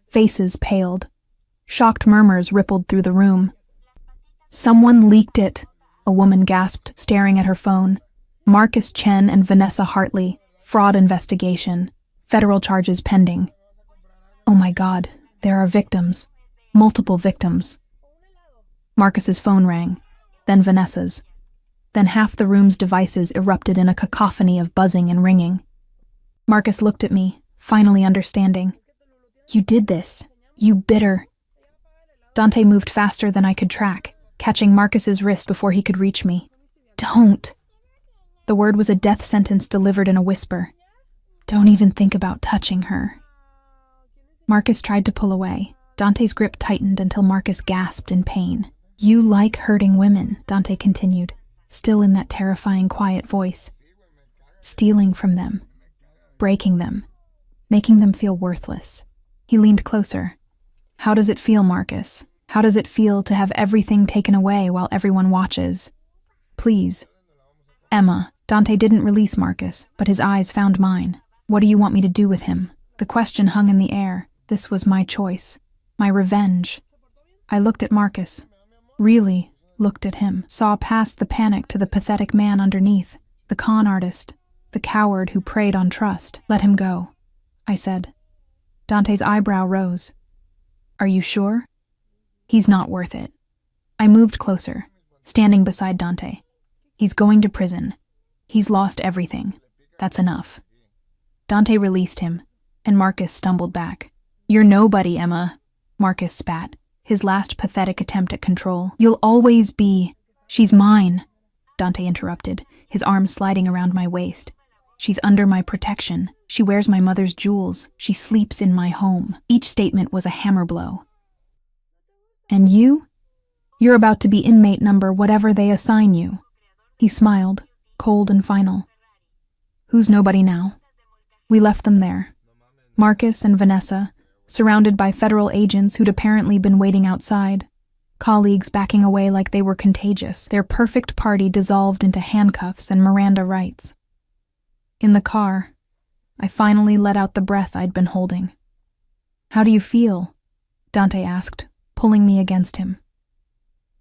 Faces paled. Shocked murmurs rippled through the room. "Someone leaked it," a woman gasped, staring at her phone. "Marcus Chen and Vanessa Hartley. Fraud investigation. Federal charges pending." "Oh my God, there are victims. Multiple victims." Marcus's phone rang, then Vanessa's. Then half the room's devices erupted in a cacophony of buzzing and ringing. Marcus looked at me, finally understanding. "You did this. You bitter." Dante moved faster than I could track, catching Marcus's wrist before he could reach me. "Don't." The word was a death sentence delivered in a whisper. "Don't even think about touching her." Marcus tried to pull away. Dante's grip tightened until Marcus gasped in pain. "You like hurting women," Dante continued, still in that terrifying quiet voice. "Stealing from them, breaking them, making them feel worthless." He leaned closer. "How does it feel, Marcus? How does it feel to have everything taken away while everyone watches? Please." "Emma." Dante didn't release Marcus, but his eyes found mine. "What do you want me to do with him?" The question hung in the air. This was my choice. My revenge. I looked at Marcus. Really looked at him. Saw past the panic to the pathetic man underneath. The con artist. The coward who preyed on trust. "Let him go," I said. Dante's eyebrow rose. "Are you sure?" "He's not worth it." I moved closer, standing beside Dante. "He's going to prison. He's lost everything. That's enough." Dante released him, and Marcus stumbled back. "You're nobody, Emma," Marcus spat, his last pathetic attempt at control. "You'll always be—" "She's mine," Dante interrupted, his arm sliding around my waist. "She's under my protection. She wears my mother's jewels. She sleeps in my home." Each statement was a hammer blow. "And you? You're about to be inmate number whatever they assign you." He smiled, cold and final. "Who's nobody now?" We left them there. Marcus and Vanessa, surrounded by federal agents who'd apparently been waiting outside. Colleagues backing away like they were contagious. Their perfect party dissolved into handcuffs and Miranda rights. In the car, I finally let out the breath I'd been holding. "How do you feel?" Dante asked, pulling me against him.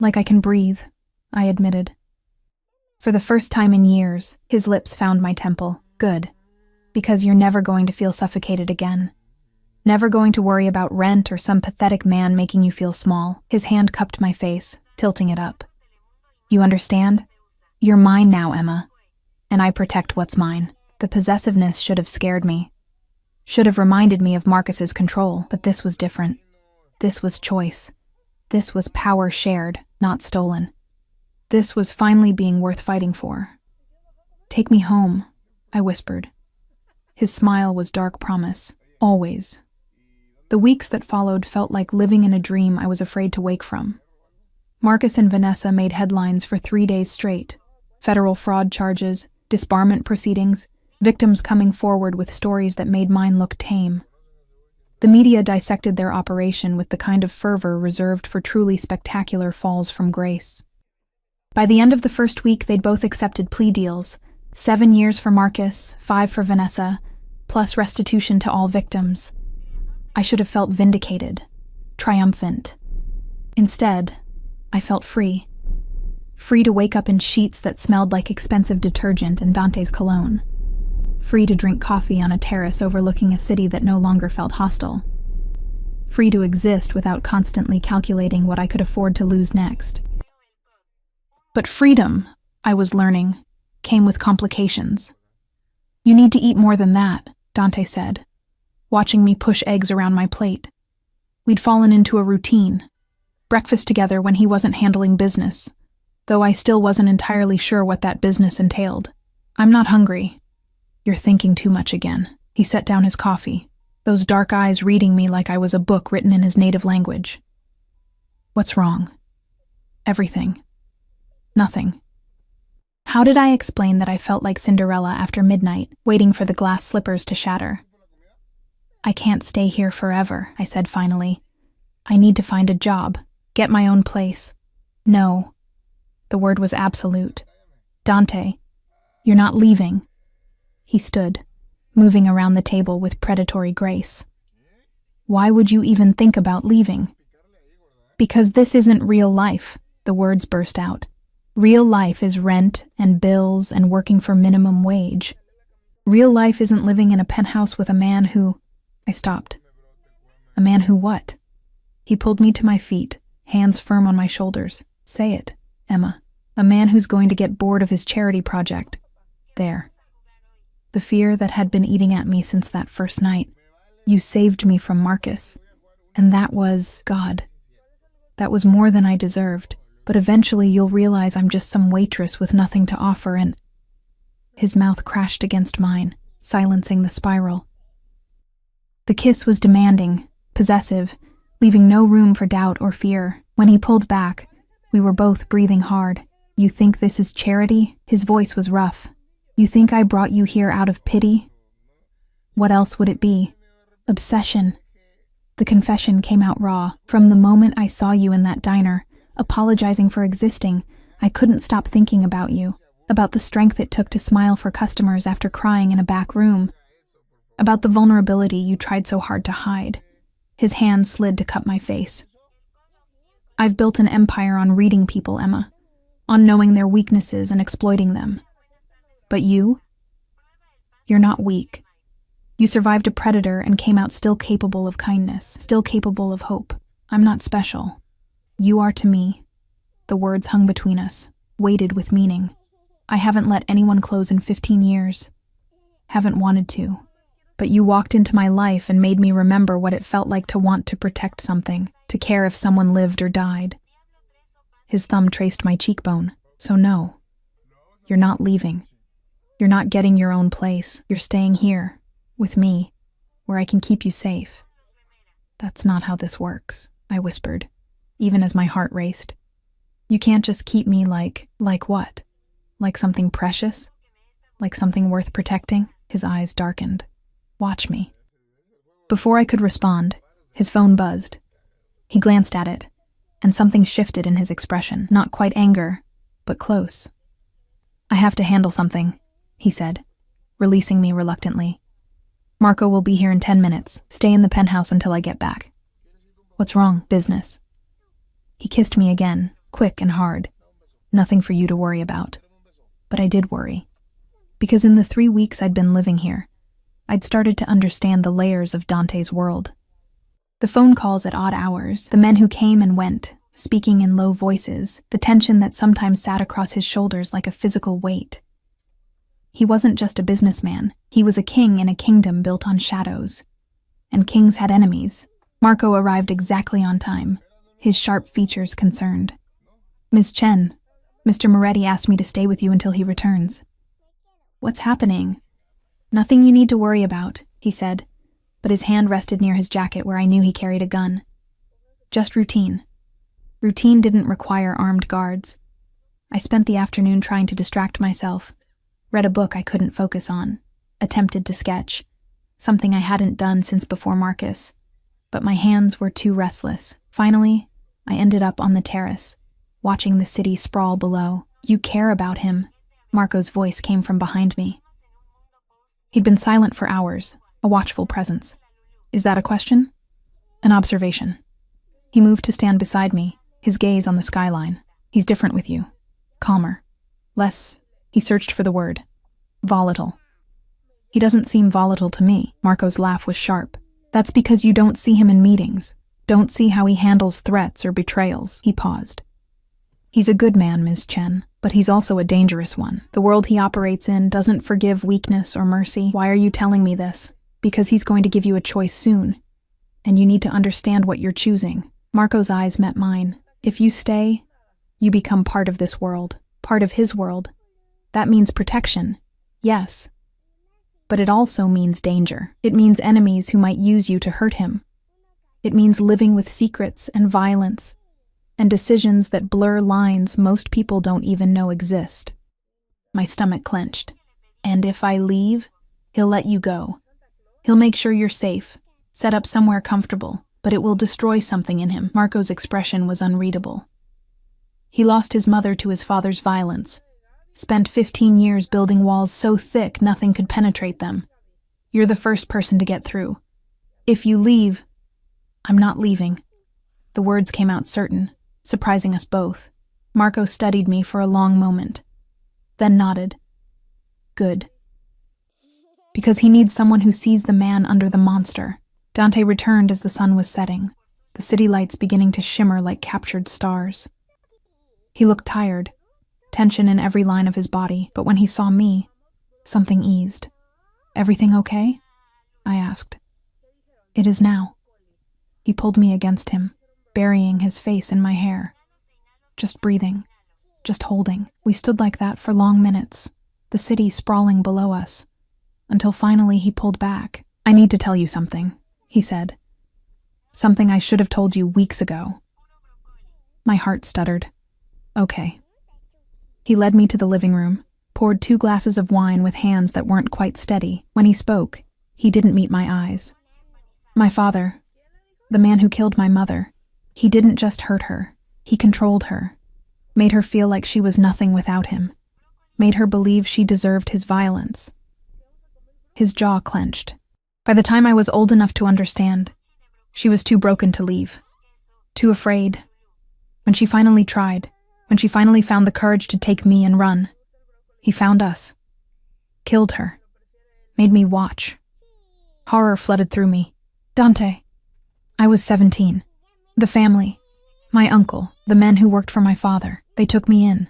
"Like I can breathe," I admitted. For the first time in years, his lips found my temple. "Good. Because you're never going to feel suffocated again. Never going to worry about rent or some pathetic man making you feel small." His hand cupped my face, tilting it up. "You understand? You're mine now, Emma. And I protect what's mine." The possessiveness should have scared me. Should have reminded me of Marcus's control, but this was different. This was choice. This was power shared, not stolen. This was finally being worth fighting for. "Take me home," I whispered. His smile was dark promise, always. The weeks that followed felt like living in a dream I was afraid to wake from. Marcus and Vanessa made headlines for 3 days straight. Federal fraud charges, disbarment proceedings, victims coming forward with stories that made mine look tame. The media dissected their operation with the kind of fervor reserved for truly spectacular falls from grace. By the end of the first week, they'd both accepted plea deals. 7 years for Marcus, 5 for Vanessa, plus restitution to all victims. I should have felt vindicated, triumphant. Instead, I felt free. Free to wake up in sheets that smelled like expensive detergent and Dante's cologne. Free to drink coffee on a terrace overlooking a city that no longer felt hostile. Free to exist without constantly calculating what I could afford to lose next. But freedom, I was learning, came with complications. "You need to eat more than that," Dante said, watching me push eggs around my plate. We'd fallen into a routine. Breakfast together when he wasn't handling business, though I still wasn't entirely sure what that business entailed. "I'm not hungry." "You're thinking too much again." He set down his coffee, those dark eyes reading me like I was a book written in his native language. "What's wrong?" "Everything. Nothing." How did I explain that I felt like Cinderella after midnight, waiting for the glass slippers to shatter? "I can't stay here forever," I said finally. "I need to find a job, get my own place." "No." The word was absolute. "Dante, you're not leaving. He stood, moving around the table with predatory grace. Why would you even think about leaving? Because this isn't real life, the words burst out. Real life is rent and bills and working for minimum wage. Real life isn't living in a penthouse with a man who... I stopped. A man who what? He pulled me to my feet, hands firm on my shoulders. Say it, Emma. A man who's going to get bored of his charity project. There. The fear that had been eating at me since that first night. You saved me from Marcus. And that was God. That was more than I deserved. But eventually you'll realize I'm just some waitress with nothing to offer and... His mouth crashed against mine, silencing the spiral. The kiss was demanding, possessive, leaving no room for doubt or fear. When he pulled back, we were both breathing hard. You think this is charity? His voice was rough. You think I brought you here out of pity? What else would it be? Obsession. The confession came out raw. From the moment I saw you in that diner, apologizing for existing, I couldn't stop thinking about you, about the strength it took to smile for customers after crying in a back room, about the vulnerability you tried so hard to hide. His hand slid to cup my face. I've built an empire on reading people, Emma, on knowing their weaknesses and exploiting them. But you? You're not weak. You survived a predator and came out still capable of kindness, still capable of hope. I'm not special. You are to me. The words hung between us, weighted with meaning. I haven't let anyone close in 15 years. Haven't wanted to. But you walked into my life and made me remember what it felt like to want to protect something, to care if someone lived or died. His thumb traced my cheekbone. So no, you're not leaving. You're not getting your own place. You're staying here, with me, where I can keep you safe. That's not how this works, I whispered, even as my heart raced. You can't just keep me like what? Like something precious? Like something worth protecting? His eyes darkened. Watch me. Before I could respond, his phone buzzed. He glanced at it, and something shifted in his expression. Not quite anger, but close. I have to handle something, he said, releasing me reluctantly. Marco will be here in 10 minutes. Stay in the penthouse until I get back. What's wrong? Business. He kissed me again, quick and hard. Nothing for you to worry about. But I did worry. Because in the 3 weeks I'd been living here, I'd started to understand the layers of Dante's world. The phone calls at odd hours, the men who came and went, speaking in low voices, the tension that sometimes sat across his shoulders like a physical weight. He wasn't just a businessman. He was a king in a kingdom built on shadows. And kings had enemies. Marco arrived exactly on time, his sharp features concerned. Ms. Chen, Mr. Moretti asked me to stay with you until he returns. What's happening? Nothing you need to worry about, he said, but his hand rested near his jacket where I knew he carried a gun. Just routine. Routine didn't require armed guards. I spent the afternoon trying to distract myself, read a book I couldn't focus on, attempted to sketch, something I hadn't done since before Marcus, but my hands were too restless. Finally, I ended up on the terrace, watching the city sprawl below. You care about him, Marco's voice came from behind me. He'd been silent for hours, a watchful presence. Is that a question? An observation. He moved to stand beside me, his gaze on the skyline. He's different with you. Calmer. Less, he searched for the word. Volatile. He doesn't seem volatile to me. Marco's laugh was sharp. That's because you don't see him in meetings. Don't see how he handles threats or betrayals. He paused. He's a good man, Ms. Chen, but he's also a dangerous one. The world he operates in doesn't forgive weakness or mercy. Why are you telling me this? Because he's going to give you a choice soon, and you need to understand what you're choosing. Marco's eyes met mine. If you stay, you become part of this world, part of his world. That means protection, yes. But it also means danger. It means enemies who might use you to hurt him. It means living with secrets and violence, and decisions that blur lines most people don't even know exist. My stomach clenched. And if I leave, he'll let you go. He'll make sure you're safe, set up somewhere comfortable, but it will destroy something in him. Marco's expression was unreadable. He lost his mother to his father's violence, Spent 15 years building walls so thick nothing could penetrate them. You're the first person to get through. If you leave, I'm not leaving." The words came out certain, surprising us both. Marco studied me for a long moment, then nodded. "Good." Because he needs someone who sees the man under the monster. Dante returned as the sun was setting, the city lights beginning to shimmer like captured stars. He looked tired, tension in every line of his body, but when he saw me, something eased. "Everything okay?" I asked. "It is now." He pulled me against him, burying his face in my hair. Just breathing, just holding. We stood like that for long minutes, the city sprawling below us, until finally he pulled back. "I need to tell you something," he said. "Something I should have told you weeks ago." My heart stuttered. "Okay." He led me to the living room, poured 2 glasses of wine with hands that weren't quite steady. When he spoke, he didn't meet my eyes. "My father, the man who killed my mother, he didn't just hurt her. He controlled her, made her feel like she was nothing without him, made her believe she deserved his violence." His jaw clenched. By the time I was old enough to understand, she was too broken to leave, too afraid. When she finally tried, when she finally found the courage to take me and run, he found us, killed her, made me watch. Horror flooded through me. "Dante." I was 17. The family, my uncle, the men who worked for my father, they took me in,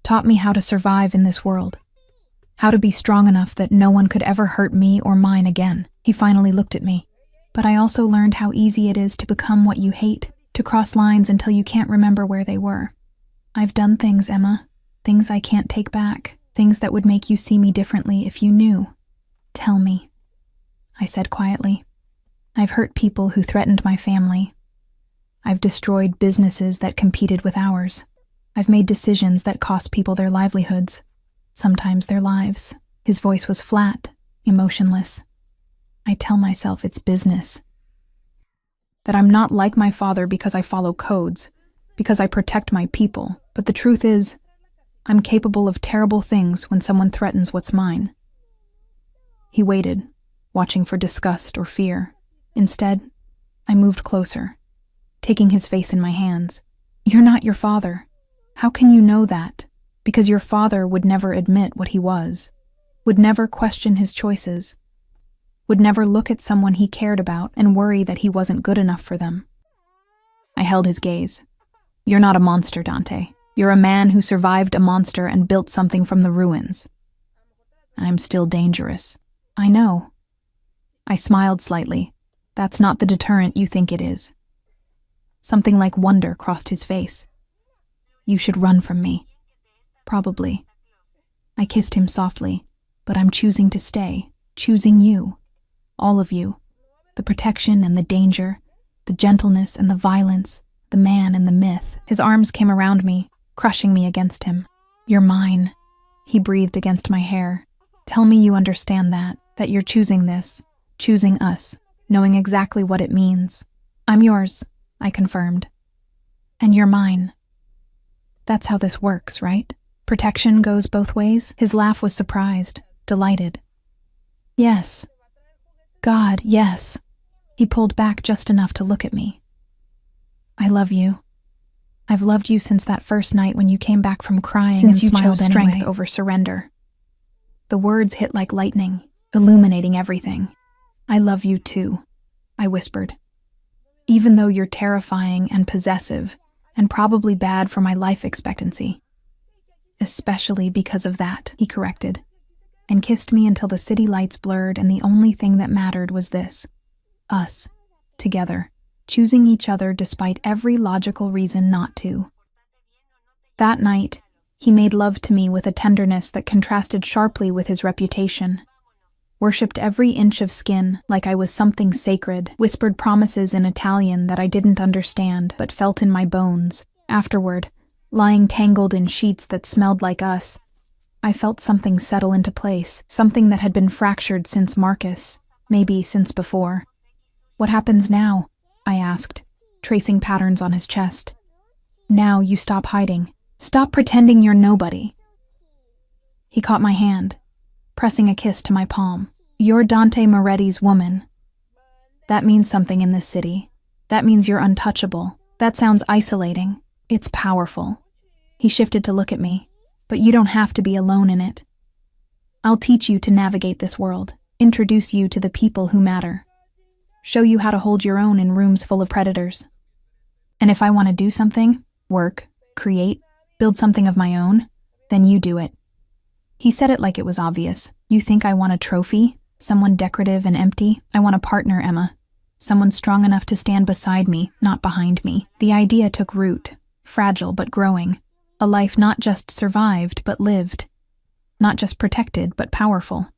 taught me how to survive in this world, how to be strong enough that no one could ever hurt me or mine again. He finally looked at me. "But I also learned how easy it is to become what you hate, to cross lines until you can't remember where they were. I've done things, Emma, things I can't take back, things that would make you see me differently if you knew. Tell me," I said quietly. "I've hurt people who threatened my family. I've destroyed businesses that competed with ours. I've made decisions that cost people their livelihoods, sometimes their lives." His voice was flat, emotionless. "I tell myself it's business. That I'm not like my father because I follow codes, because I protect my people. But the truth is, I'm capable of terrible things when someone threatens what's mine." He waited, watching for disgust or fear. Instead, I moved closer, taking his face in my hands. "You're not your father. How can you know that? Because your father would never admit what he was, would never question his choices, would never look at someone he cared about and worry that he wasn't good enough for them." I held his gaze. "You're not a monster, Dante. You're a man who survived a monster and built something from the ruins. I'm still dangerous." "I know." I smiled slightly. "That's not the deterrent you think it is." Something like wonder crossed his face. "You should run from me." "Probably." I kissed him softly. "But I'm choosing to stay, choosing you. All of you. The protection and the danger, the gentleness and the violence, the man and the myth." His arms came around me, crushing me against him. "You're mine," he breathed against my hair. "Tell me you understand that you're choosing this, choosing us, knowing exactly what it means." "I'm yours," I confirmed. "And you're mine. That's how this works, right? Protection goes both ways?" His laugh was surprised, delighted. "Yes. God, yes." He pulled back just enough to look at me. "I love you. I've loved you since that first night when you came back from crying Since and you smiled chose strength anyway. over surrender." The words hit like lightning, illuminating everything. "I love you too," I whispered. "Even though you're terrifying and possessive, and probably bad for my life expectancy." "Especially because of that," he corrected, and kissed me until the city lights blurred and the only thing that mattered was this. Us, together, choosing each other despite every logical reason not to. That night, he made love to me with a tenderness that contrasted sharply with his reputation. Worshipped every inch of skin like I was something sacred, whispered promises in Italian that I didn't understand but felt in my bones. Afterward, lying tangled in sheets that smelled like us, I felt something settle into place, something that had been fractured since Marcus, maybe since before. "What happens now?" I asked, tracing patterns on his chest. "Now you stop hiding. Stop pretending you're nobody." He caught my hand, pressing a kiss to my palm. "You're Dante Moretti's woman. That means something in this city. That means you're untouchable. That sounds isolating. It's powerful." He shifted to look at me. "But you don't have to be alone in it. I'll teach you to navigate this world, introduce you to the people who matter, show you how to hold your own in rooms full of predators. And if I want to do something, work, create, build something of my own, then you do it." He said it like it was obvious. "You think I want a trophy? Someone decorative and empty? I want a partner, Emma. Someone strong enough to stand beside me, not behind me." The idea took root, fragile but growing. A life not just survived, but lived. Not just protected, but powerful.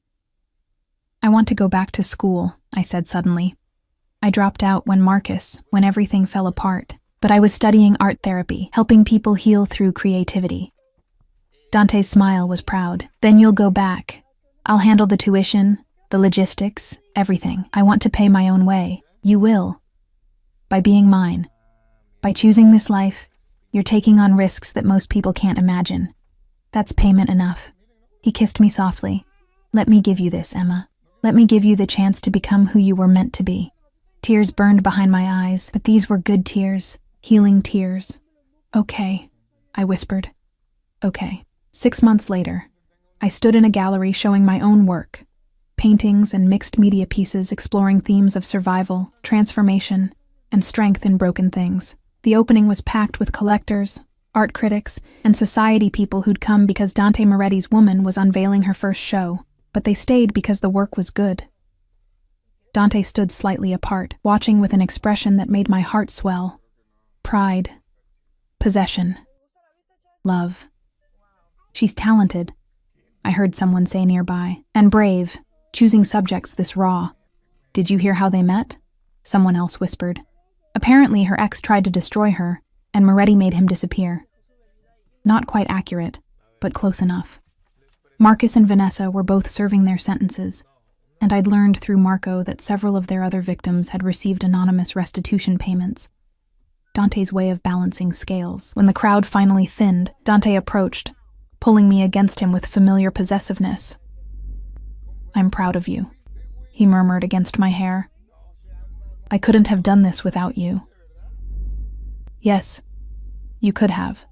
"I want to go back to school," I said suddenly. "I dropped out when everything fell apart. But I was studying art therapy, helping people heal through creativity." Dante's smile was proud. "Then you'll go back. I'll handle the tuition, the logistics, everything. I want to pay my own way. You will. By being mine. By choosing this life, you're taking on risks that most people can't imagine. That's payment enough." He kissed me softly. "Let me give you this, Emma. Let me give you the chance to become who you were meant to be." Tears burned behind my eyes, but these were good tears. Healing tears. "Okay," I whispered. "Okay." 6 months later, I stood in a gallery showing my own work, paintings and mixed media pieces exploring themes of survival, transformation, and strength in broken things. The opening was packed with collectors, art critics, and society people who'd come because Dante Moretti's woman was unveiling her first show, but they stayed because the work was good. Dante stood slightly apart, watching with an expression that made my heart swell. Pride, possession, love. "She's talented," I heard someone say nearby, "and brave, choosing subjects this raw." "Did you hear how they met?" someone else whispered. "Apparently her ex tried to destroy her, and Moretti made him disappear." Not quite accurate, but close enough. Marcus and Vanessa were both serving their sentences, and I'd learned through Marco that several of their other victims had received anonymous restitution payments. Dante's way of balancing scales. When the crowd finally thinned, Dante approached, pulling me against him with familiar possessiveness. "I'm proud of you," he murmured against my hair. "I couldn't have done this without you." "Yes, you could have.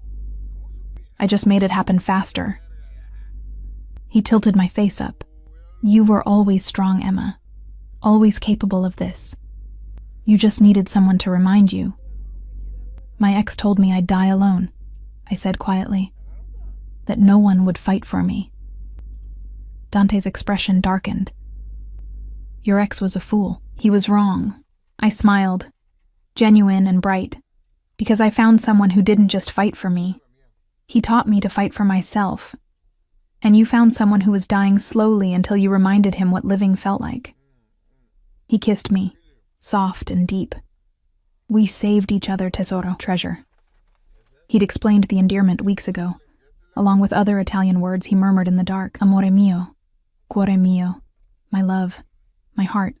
I just made it happen faster." He tilted my face up. "You were always strong, Emma. Always capable of this. You just needed someone to remind you." "My ex told me I'd die alone," I said quietly. "That no one would fight for me." Dante's expression darkened. "Your ex was a fool. He was wrong." I smiled, genuine and bright, because I found someone who didn't just fight for me. He taught me to fight for myself. And you found someone who was dying slowly until you reminded him what living felt like. He kissed me, soft and deep. "We saved each other, tesoro, treasure." He'd explained the endearment weeks ago, along with other Italian words he murmured in the dark. "Amore mio, cuore mio, my love, my heart.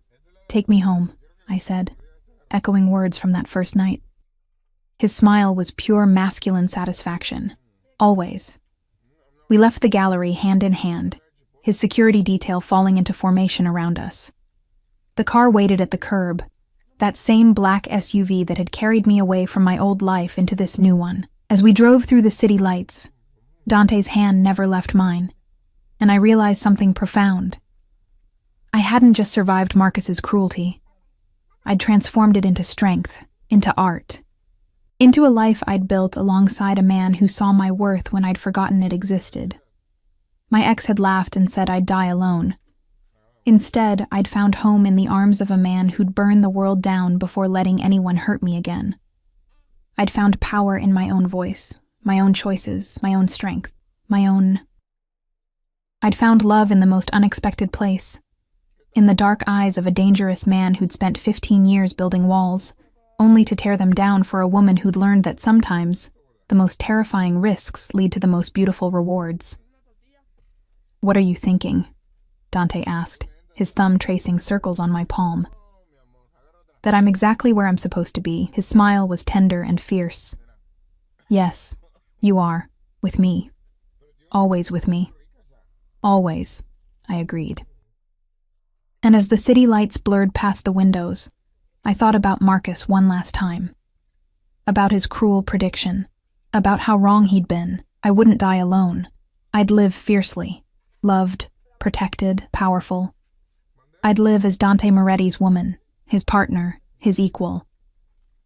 Take me home," I said, echoing words from that first night. His smile was pure masculine satisfaction, always. We left the gallery hand in hand, his security detail falling into formation around us. The car waited at the curb, that same black SUV that had carried me away from my old life into this new one. As we drove through the city lights, Dante's hand never left mine, and I realized something profound. I hadn't just survived Marcus's cruelty. I'd transformed it into strength, into art, into a life I'd built alongside a man who saw my worth when I'd forgotten it existed. My ex had laughed and said I'd die alone. Instead, I'd found home in the arms of a man who'd burn the world down before letting anyone hurt me again. I'd found power in my own voice, my own choices, my own strength, I'd found love in the most unexpected place, in the dark eyes of a dangerous man who'd spent 15 years building walls, only to tear them down for a woman who'd learned that sometimes the most terrifying risks lead to the most beautiful rewards. "What are you thinking?" Dante asked, his thumb tracing circles on my palm. "That I'm exactly where I'm supposed to be." His smile was tender and fierce. "Yes, you are, with me. Always with me." Always, I agreed. And as the city lights blurred past the windows, I thought about Marcus one last time. About his cruel prediction. About how wrong he'd been. I wouldn't die alone. I'd live fiercely. Loved, protected, powerful. I'd live as Dante Moretti's woman, his partner, his equal.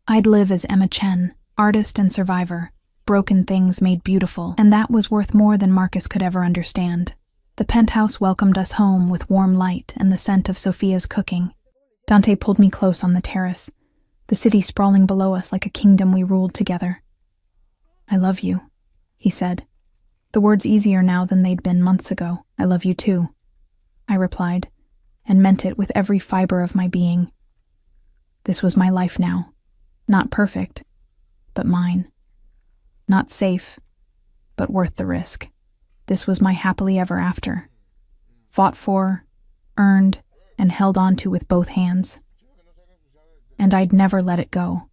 I'd live as Emma Chen, artist and survivor, broken things made beautiful, and that was worth more than Marcus could ever understand. The penthouse welcomed us home with warm light and the scent of Sophia's cooking. Dante pulled me close on the terrace, the city sprawling below us like a kingdom we ruled together. "I love you," he said. The words easier now than they'd been months ago. "I love you too," I replied, and meant it with every fiber of my being. This was my life now. Not perfect, but mine. Not safe, but worth the risk. This was my happily ever after. Fought for, earned, and held on to with both hands. And I'd never let it go.